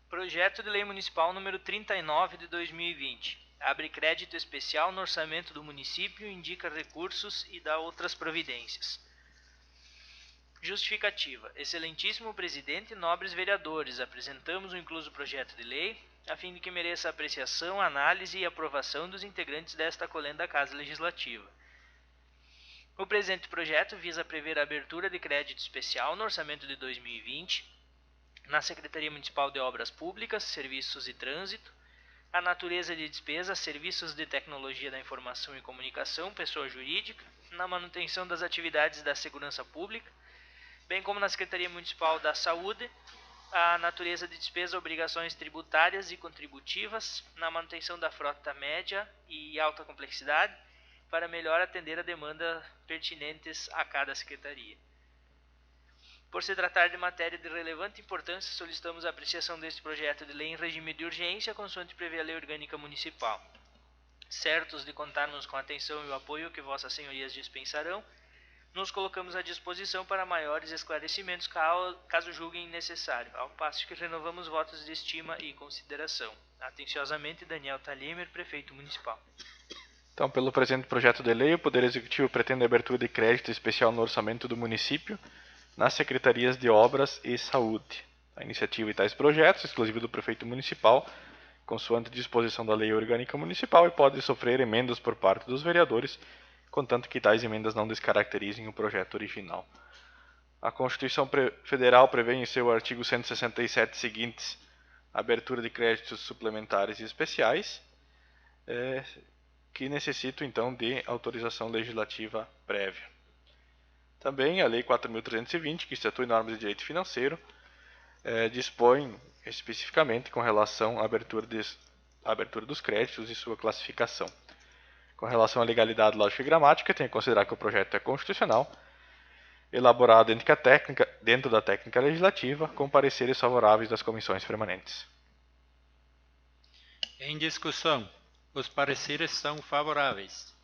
S3: Projeto de Lei Municipal número 39 de 2020. Abre crédito especial no orçamento do município, indica recursos e dá outras providências. Justificativa. Excelentíssimo presidente e nobres vereadores, apresentamos o incluso projeto de lei, a fim de que mereça apreciação, análise e aprovação dos integrantes desta colenda Casa Legislativa. O presente projeto visa prever a abertura de crédito especial no orçamento de 2020, na Secretaria Municipal de Obras Públicas, Serviços e Trânsito, a natureza de despesa, serviços de tecnologia da informação e comunicação, pessoa jurídica, na manutenção das atividades da segurança pública, bem como na Secretaria Municipal da Saúde, a natureza de despesa, obrigações tributárias e contributivas, na manutenção da frota média e alta complexidade, para melhor atender a demanda pertinentes a cada secretaria. Por se tratar de matéria de relevante importância, solicitamos a apreciação deste projeto de lei em regime de urgência, consoante prevê a Lei Orgânica Municipal. Certos de contarmos com a atenção e o apoio que vossas senhorias dispensarão, nos colocamos à disposição para maiores esclarecimentos, caso julguem necessário, ao passo que renovamos votos de estima e consideração. Atenciosamente, Daniel Talimer, Prefeito Municipal.
S9: Então, pelo presente projeto de lei, o Poder Executivo pretende a abertura de crédito especial no orçamento do município, nas Secretarias de Obras e Saúde. A iniciativa e tais projetos, exclusivo do Prefeito Municipal, consoante disposição da Lei Orgânica Municipal, e pode sofrer emendas por parte dos vereadores, contanto que tais emendas não descaracterizem o projeto original. A Constituição Federal prevê em seu artigo 167 seguintes a abertura de créditos suplementares e especiais, que necessitam então de autorização legislativa prévia. Também a Lei 4.320, que estatui normas de direito financeiro, dispõe especificamente com relação à abertura dos créditos e sua classificação. Com relação à legalidade, lógica e gramática, tem que considerar que o projeto é constitucional, elaborado dentro da técnica legislativa, com pareceres favoráveis das comissões permanentes.
S1: Em discussão, os pareceres são favoráveis.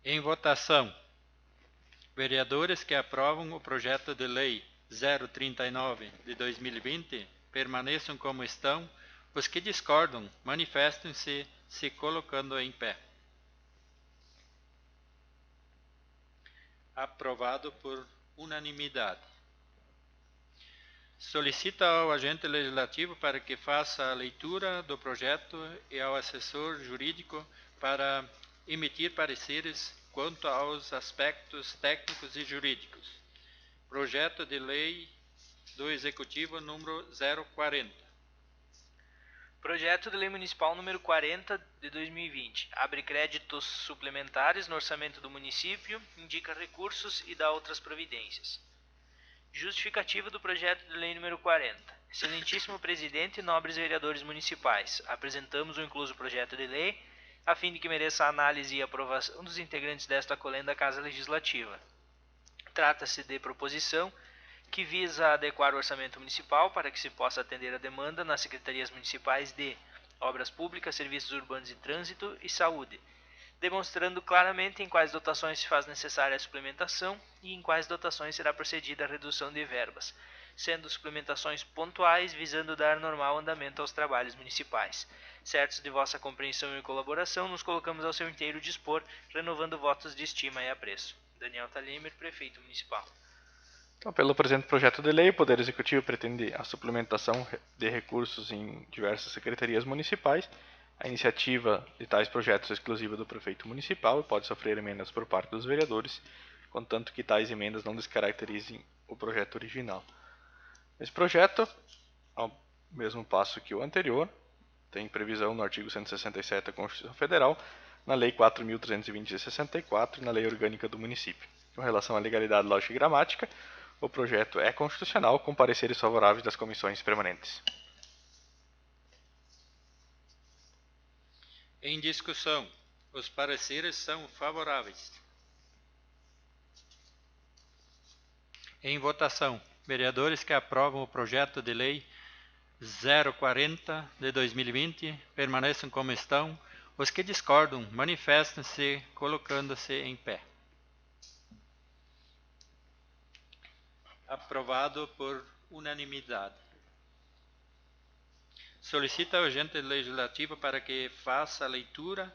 S1: Em votação, vereadores que aprovam o projeto de lei 039 de 2020 permaneçam como estão. Os que discordam, manifestem-se se colocando em pé. Aprovado por unanimidade. Solicita ao agente legislativo para que faça a leitura do projeto e ao assessor jurídico para emitir pareceres quanto aos aspectos técnicos e jurídicos. Projeto de Lei do Executivo número 040.
S3: Projeto de Lei Municipal número 40 de 2020. Abre créditos suplementares no orçamento do município, indica recursos e dá outras providências. Justificativa do projeto de lei número 40. Excelentíssimo presidente e nobres vereadores municipais, apresentamos o incluso projeto de lei a fim de que mereça a análise e aprovação dos integrantes desta colenda Casa Legislativa. Trata-se de proposição que visa adequar o orçamento municipal para que se possa atender a demanda nas secretarias municipais de Obras Públicas, Serviços Urbanos e Trânsito e Saúde, demonstrando claramente em quais dotações se faz necessária a suplementação e em quais dotações será procedida a redução de verbas, sendo suplementações pontuais visando dar normal andamento aos trabalhos municipais. Certos de vossa compreensão e colaboração, nos colocamos ao seu inteiro dispor, renovando votos de estima e apreço. Daniel Talimer, Prefeito Municipal.
S9: Então, pelo presente projeto de lei, o Poder Executivo pretende a suplementação de recursos em diversas secretarias municipais. A iniciativa de tais projetos é exclusiva do prefeito municipal e pode sofrer emendas por parte dos vereadores, contanto que tais emendas não descaracterizem o projeto original. Esse projeto, ao mesmo passo que o anterior, tem previsão no artigo 167 da Constituição Federal, na Lei 4.320 de 64 e na Lei Orgânica do Município. Com relação à legalidade, lógica e gramática, o projeto é constitucional com pareceres favoráveis das comissões permanentes.
S1: Em discussão, os pareceres são favoráveis. Em votação, vereadores que aprovam o projeto de lei 040 de 2020 permaneçam como estão. Os que discordam, manifestem-se colocando-se em pé. Aprovado por unanimidade. Solicita ao agente legislativo para que faça a leitura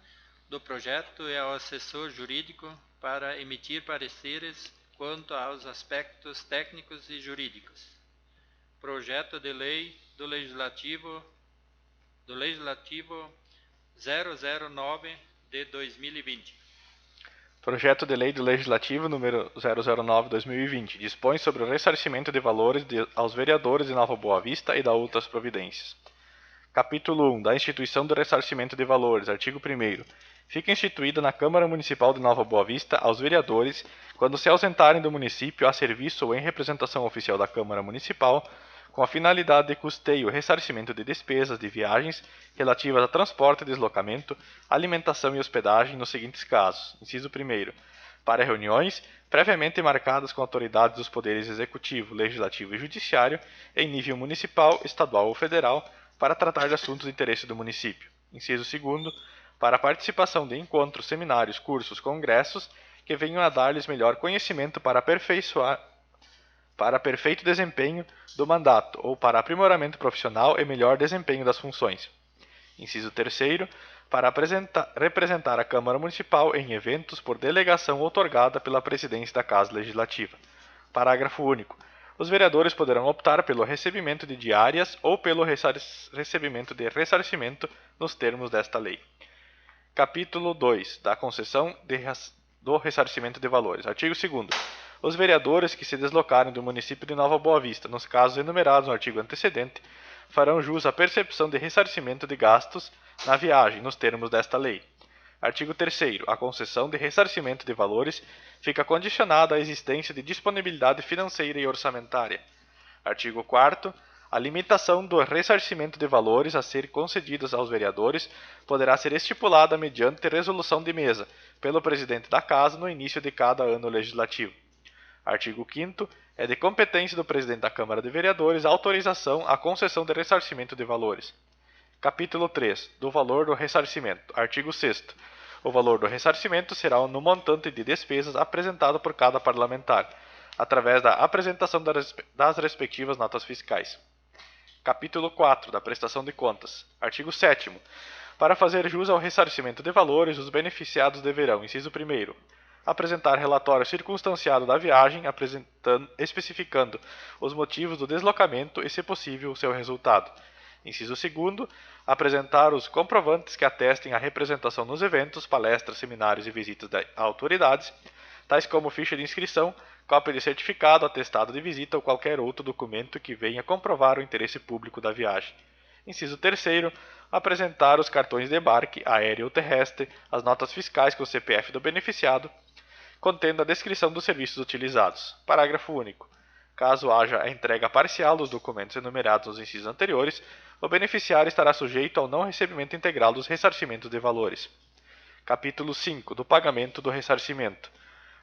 S1: do projeto e ao assessor jurídico para emitir pareceres quanto aos aspectos técnicos e jurídicos. Projeto de lei do Legislativo 009 de 2020.
S9: Projeto de lei do Legislativo número 009/2020 dispõe sobre o ressarcimento de valores aos vereadores de Nova Boa Vista e da outras providências. Capítulo 1 da instituição do ressarcimento de valores, artigo 1º. Fica instituída na Câmara Municipal de Nova Boa Vista aos vereadores, quando se ausentarem do município a serviço ou em representação oficial da Câmara Municipal, com a finalidade de custeio e ressarcimento de despesas de viagens relativas a transporte e deslocamento, alimentação e hospedagem nos seguintes casos. Inciso 1º. Para reuniões previamente marcadas com autoridades dos poderes executivo, legislativo e judiciário em nível municipal, estadual ou federal, para tratar de assuntos de interesse do município. Inciso 2º. Para a participação de encontros, seminários, cursos, congressos que venham a dar-lhes melhor conhecimento para perfeito desempenho do mandato ou para aprimoramento profissional e melhor desempenho das funções. Inciso 3º. Para representar a Câmara Municipal em eventos por delegação outorgada pela Presidência da Casa Legislativa. Parágrafo único. Os vereadores poderão optar pelo recebimento de diárias ou pelo recebimento de ressarcimento nos termos desta lei. Capítulo 2 da concessão do ressarcimento de valores. Artigo 2º. Os vereadores que se deslocarem do município de Nova Boa Vista, nos casos enumerados no artigo antecedente, farão jus à percepção de ressarcimento de gastos na viagem, nos termos desta lei. Artigo 3º. A concessão de ressarcimento de valores fica condicionada à existência de disponibilidade financeira e orçamentária. Artigo 4º. A limitação do ressarcimento de valores a ser concedidos aos vereadores poderá ser estipulada mediante resolução de mesa pelo presidente da Casa no início de cada ano legislativo. Artigo 5º. É de competência do presidente da Câmara de Vereadores a autorização à concessão de ressarcimento de valores. Capítulo 3. Do valor do ressarcimento. Artigo 6º. O valor do ressarcimento será no montante de despesas apresentado por cada parlamentar, através da apresentação das respectivas notas fiscais. Capítulo 4 da Prestação de Contas. Artigo 7º. Para fazer jus ao ressarcimento de valores, os beneficiados deverão, inciso 1º, apresentar relatório circunstanciado da viagem, especificando os motivos do deslocamento e, se possível, o seu resultado. Inciso 2º, apresentar os comprovantes que atestem a representação nos eventos, palestras, seminários e visitas a autoridades, tais como ficha de inscrição, cópia de certificado, atestado de visita ou qualquer outro documento que venha comprovar o interesse público da viagem. Inciso 3º, apresentar os cartões de embarque, aéreo ou terrestre, as notas fiscais com o CPF do beneficiado, contendo a descrição dos serviços utilizados. Parágrafo único. Caso haja a entrega parcial dos documentos enumerados nos incisos anteriores, o beneficiário estará sujeito ao não recebimento integral dos ressarcimentos de valores. Capítulo 5. Do pagamento do ressarcimento.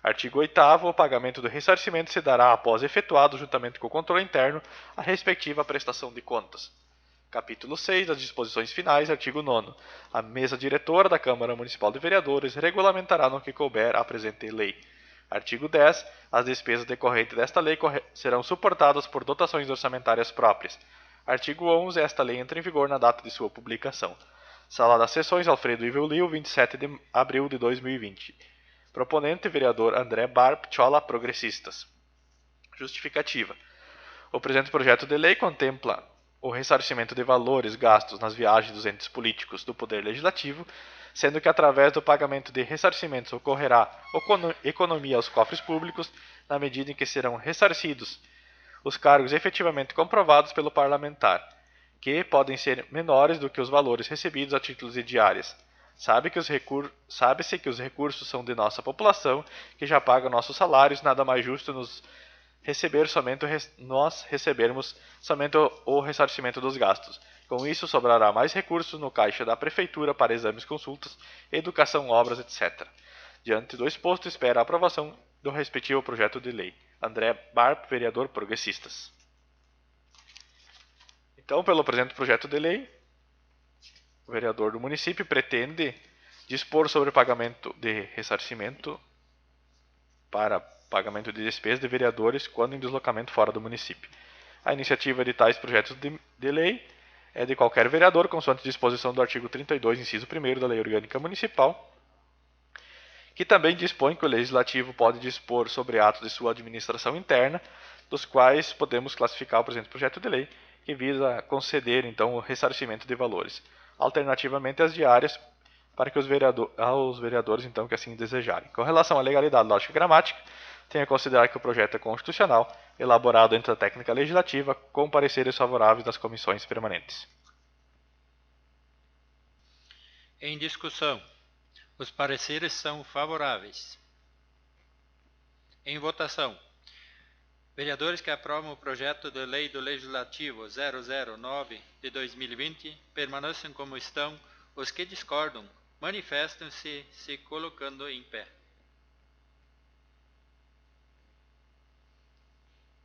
S9: Artigo 8º. O pagamento do ressarcimento se dará após efetuado, juntamente com o controle interno, a respectiva prestação de contas. Capítulo 6. Das disposições finais. Artigo 9º. A mesa diretora da Câmara Municipal de Vereadores regulamentará no que couber a presente lei. Artigo 10. As despesas decorrentes desta lei serão suportadas por dotações orçamentárias próprias. Artigo 11. Esta lei entra em vigor na data de sua publicação. Sala das Sessões, Alfredo Ivo Liu, 27 de abril de 2020. Proponente, vereador André Barp Chola, Progressistas. Justificativa. O presente projeto de lei contempla o ressarcimento de valores gastos nas viagens dos entes políticos do Poder Legislativo, sendo que através do pagamento de ressarcimentos ocorrerá economia aos cofres públicos, na medida em que serão ressarcidos os cargos efetivamente comprovados pelo parlamentar, que podem ser menores do que os valores recebidos a títulos de diárias. Sabe-se que os recursos são de nossa população, que já paga nossos salários, nada mais justo nós recebermos somente o ressarcimento dos gastos. Com isso, sobrará mais recursos no caixa da Prefeitura para exames, consultas, educação, obras, etc. Diante do exposto, espera a aprovação do respectivo projeto de lei. André Barp, vereador Progressistas. Então, pelo presente projeto de lei, o vereador do município pretende dispor sobre o pagamento de ressarcimento para pagamento de despesas de vereadores quando em deslocamento fora do município. A iniciativa de tais projetos de lei é de qualquer vereador, consoante disposição do artigo 32, inciso 1º da Lei Orgânica Municipal, que também dispõe que o Legislativo pode dispor sobre atos de sua administração interna, dos quais podemos classificar o presente projeto de lei, que visa conceder, então, o ressarcimento de valores, alternativamente às diárias, para que aos vereadores, então, que assim desejarem. Com relação à legalidade, lógica e gramática, tenho a considerar que o projeto é constitucional, elaborado entre a técnica legislativa, com pareceres favoráveis das comissões permanentes.
S1: Em discussão. Os pareceres são favoráveis. Em votação. Vereadores que aprovam o projeto de lei do Legislativo 009 de 2020 permaneçam como estão. Os que discordam, manifestem-se se colocando em pé.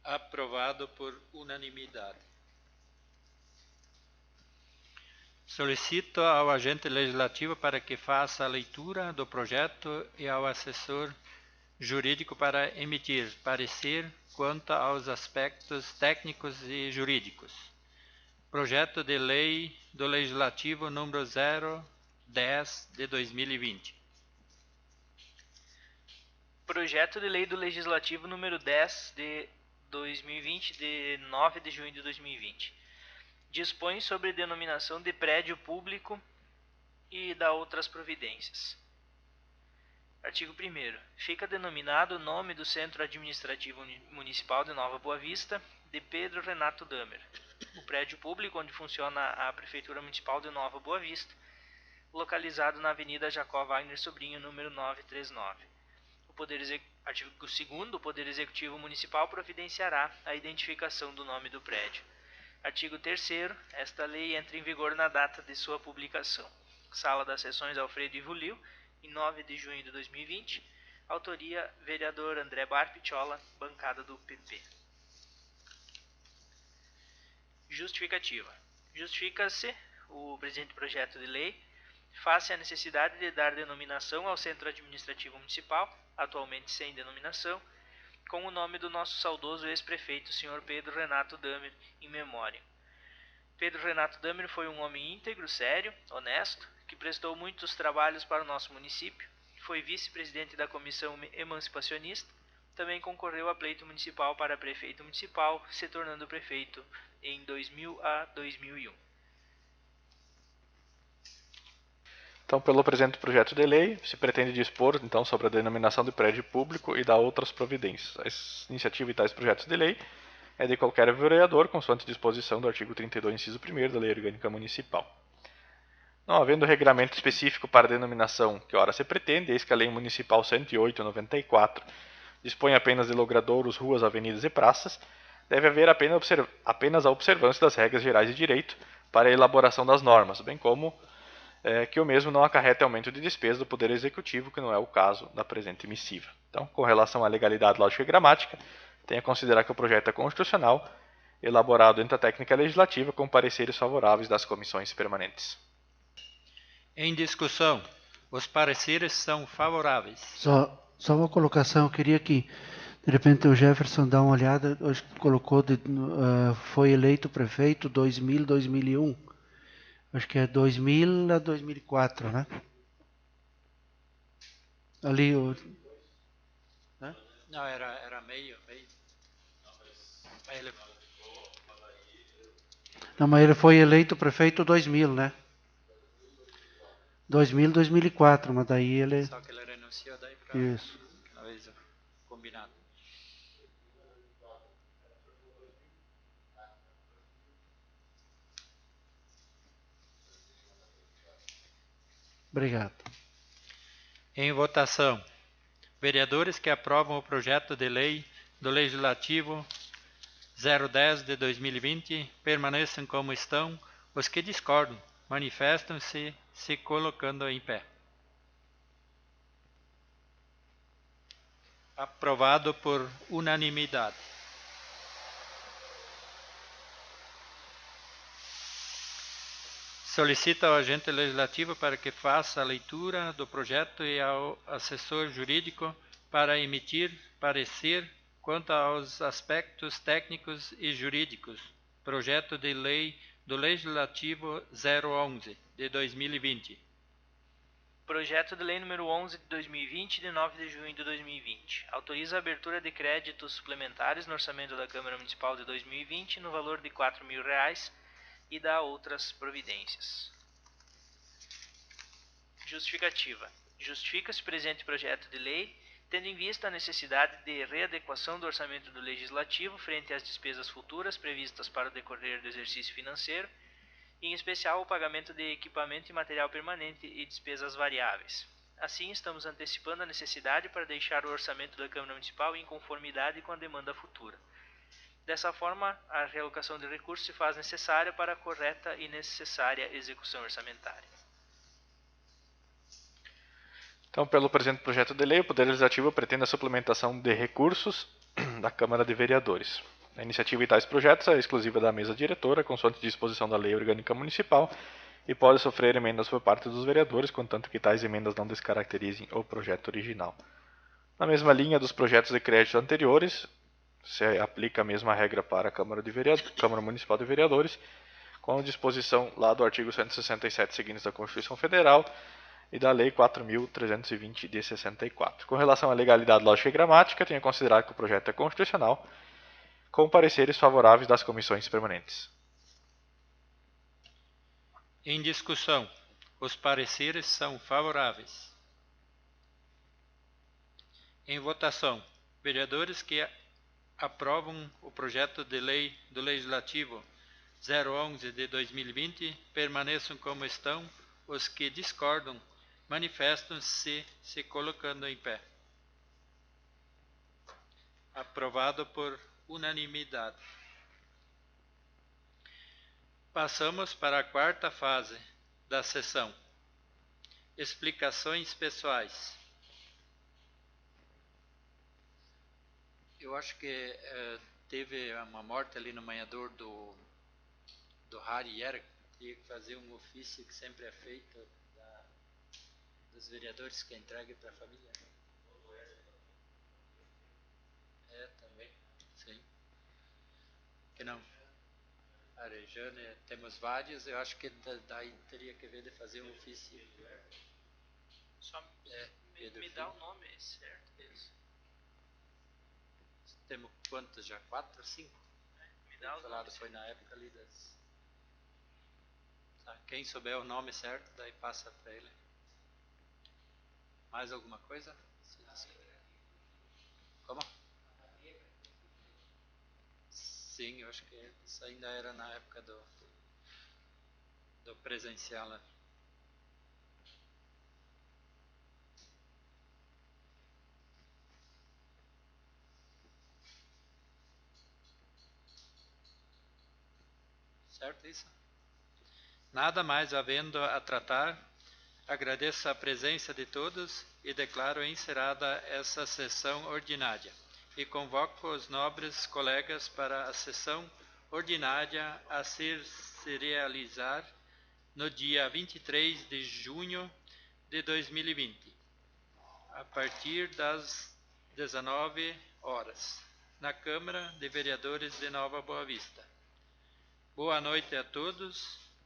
S1: Aprovado por unanimidade. Solicito ao agente legislativo para que faça a leitura do projeto e ao assessor jurídico para emitir parecer quanto aos aspectos técnicos e jurídicos. Projeto de lei do Legislativo número 010 de 2020.
S3: Projeto de lei do Legislativo número 10 de 2020, de 9 de junho de 2020. Dispõe sobre denominação de prédio público e dá outras providências. Artigo 1º. Fica denominado o nome do Centro Administrativo Municipal de Nova Boa Vista, de Pedro Renato Damer. O prédio público onde funciona a Prefeitura Municipal de Nova Boa Vista, localizado na Avenida Jacó Wagner Sobrinho, número 939. Artigo 2º. O Poder Executivo Municipal providenciará a identificação do nome do prédio. Artigo 3º. Esta lei entra em vigor na data de sua publicação. Sala das Sessões Alfredo Ivo Liu, em 9 de junho de 2020. Autoria, vereador André Barp Chola, bancada do PP. Justificativa. Justifica-se o presente projeto de lei face à necessidade de dar denominação ao Centro Administrativo Municipal, atualmente sem denominação, com o nome do nosso saudoso ex-prefeito, Sr. Pedro Renato Damer, em memória. Pedro Renato Damer foi um homem íntegro, sério, honesto, que prestou muitos trabalhos para o nosso município, foi vice-presidente da Comissão Emancipacionista, também concorreu a pleito municipal para prefeito municipal, se tornando prefeito em 2000 a 2001.
S9: Então, pelo presente projeto de lei, se pretende dispor então sobre a denominação de prédio público e da outras providências. A iniciativa e tais projetos de lei é de qualquer vereador, consoante disposição do artigo 32, inciso 1º da Lei Orgânica Municipal. Não havendo regramento específico para a denominação que ora se pretende, eis que a Lei Municipal 108/94 dispõe apenas de logradouros, ruas, avenidas e praças, deve haver apenas a observância das regras gerais de direito para a elaboração das normas, bem como que o mesmo não acarrete aumento de despesa do Poder Executivo, que não é o caso da presente missiva. Então, com relação à legalidade, lógica e gramática, tem a considerar que o projeto é constitucional, elaborado entre a técnica legislativa com pareceres favoráveis das comissões permanentes.
S1: Em discussão, os pareceres são favoráveis.
S2: Só uma colocação, eu queria que, de repente, o Jefferson dá uma olhada, hoje colocou, foi eleito prefeito 2000, 2001. Acho que é 2000 a 2004, né? Ali o... Né?
S1: Não, era meio. Ele...
S2: Não, mas ele foi eleito prefeito 2000, né? 2000, 2004, mas daí ele...
S1: Só que ele renunciou daí para...
S2: Isso.
S1: Talvez combinado.
S2: Obrigado.
S1: Em votação, vereadores que aprovam o projeto de lei do Legislativo 010 de 2020 permaneçam como estão. Os que discordam manifestam-se se colocando em pé. Aprovado por unanimidade. Solicita ao agente legislativo para que faça a leitura do projeto e ao assessor jurídico para emitir parecer quanto aos aspectos técnicos e jurídicos. Projeto de lei do Legislativo 011 de 2020.
S3: Projeto de lei número 11 de 2020, de 9 de junho de 2020. Autoriza a abertura de créditos suplementares no orçamento da Câmara Municipal de 2020 no valor de R$ 4.000 e dá outras providências. Justificativa. Justifica-se o presente projeto de lei, tendo em vista a necessidade de readequação do orçamento do Legislativo frente às despesas futuras previstas para o decorrer do exercício financeiro, em especial o pagamento de equipamento e material permanente e despesas variáveis. Assim, estamos antecipando a necessidade para deixar o orçamento da Câmara Municipal em conformidade com a demanda futura. Dessa forma, a realocação de recursos se faz necessária para a correta e necessária execução orçamentária.
S9: Então, pelo presente projeto de lei, o Poder Legislativo pretende a suplementação de recursos da Câmara de Vereadores. A iniciativa e tais projetos é exclusiva da mesa diretora, consoante disposição da Lei Orgânica Municipal, e pode sofrer emendas por parte dos vereadores, contanto que tais emendas não descaracterizem o projeto original. Na mesma linha dos projetos de crédito anteriores, se aplica a mesma regra para a Câmara Municipal de Vereadores, com a disposição lá do artigo 167 seguintes da Constituição Federal e da Lei 4.320 de 64. Com relação à legalidade, lógica e gramática, tenho a considerar que o projeto é constitucional, com pareceres favoráveis das comissões permanentes.
S1: Em discussão, os pareceres são favoráveis. Em votação, vereadores que aprovam o projeto de lei do Legislativo 011 de 2020 permaneçam como estão. Os que discordam manifestam-se se colocando em pé. Aprovado por unanimidade. Passamos para a quarta fase da sessão. Explicações pessoais. Eu acho que teve uma morte ali no manhador do Harry Eric, tinha que fazer um ofício que sempre é feito dos vereadores que entregue para a família. É, também, sim. Que não. A Rejane, temos vários, eu acho que daí teria que ver de fazer um ofício.
S3: Só me dá o nome certo deles.
S1: Temos quantos já? 4 ou 5?
S3: Me dá o nome.
S1: Foi na época ali das... Quem souber o nome certo, daí passa para ele. Mais alguma coisa? Como? Sim, eu acho que isso ainda era na época do presencial, né? Certo isso? Nada mais havendo a tratar, agradeço a presença de todos e declaro encerrada essa sessão ordinária. E convoco os nobres colegas para a sessão ordinária a se realizar no dia 23 de junho de 2020, a partir das 19 horas, na Câmara de Vereadores de Nova Boa Vista. Boa noite a todos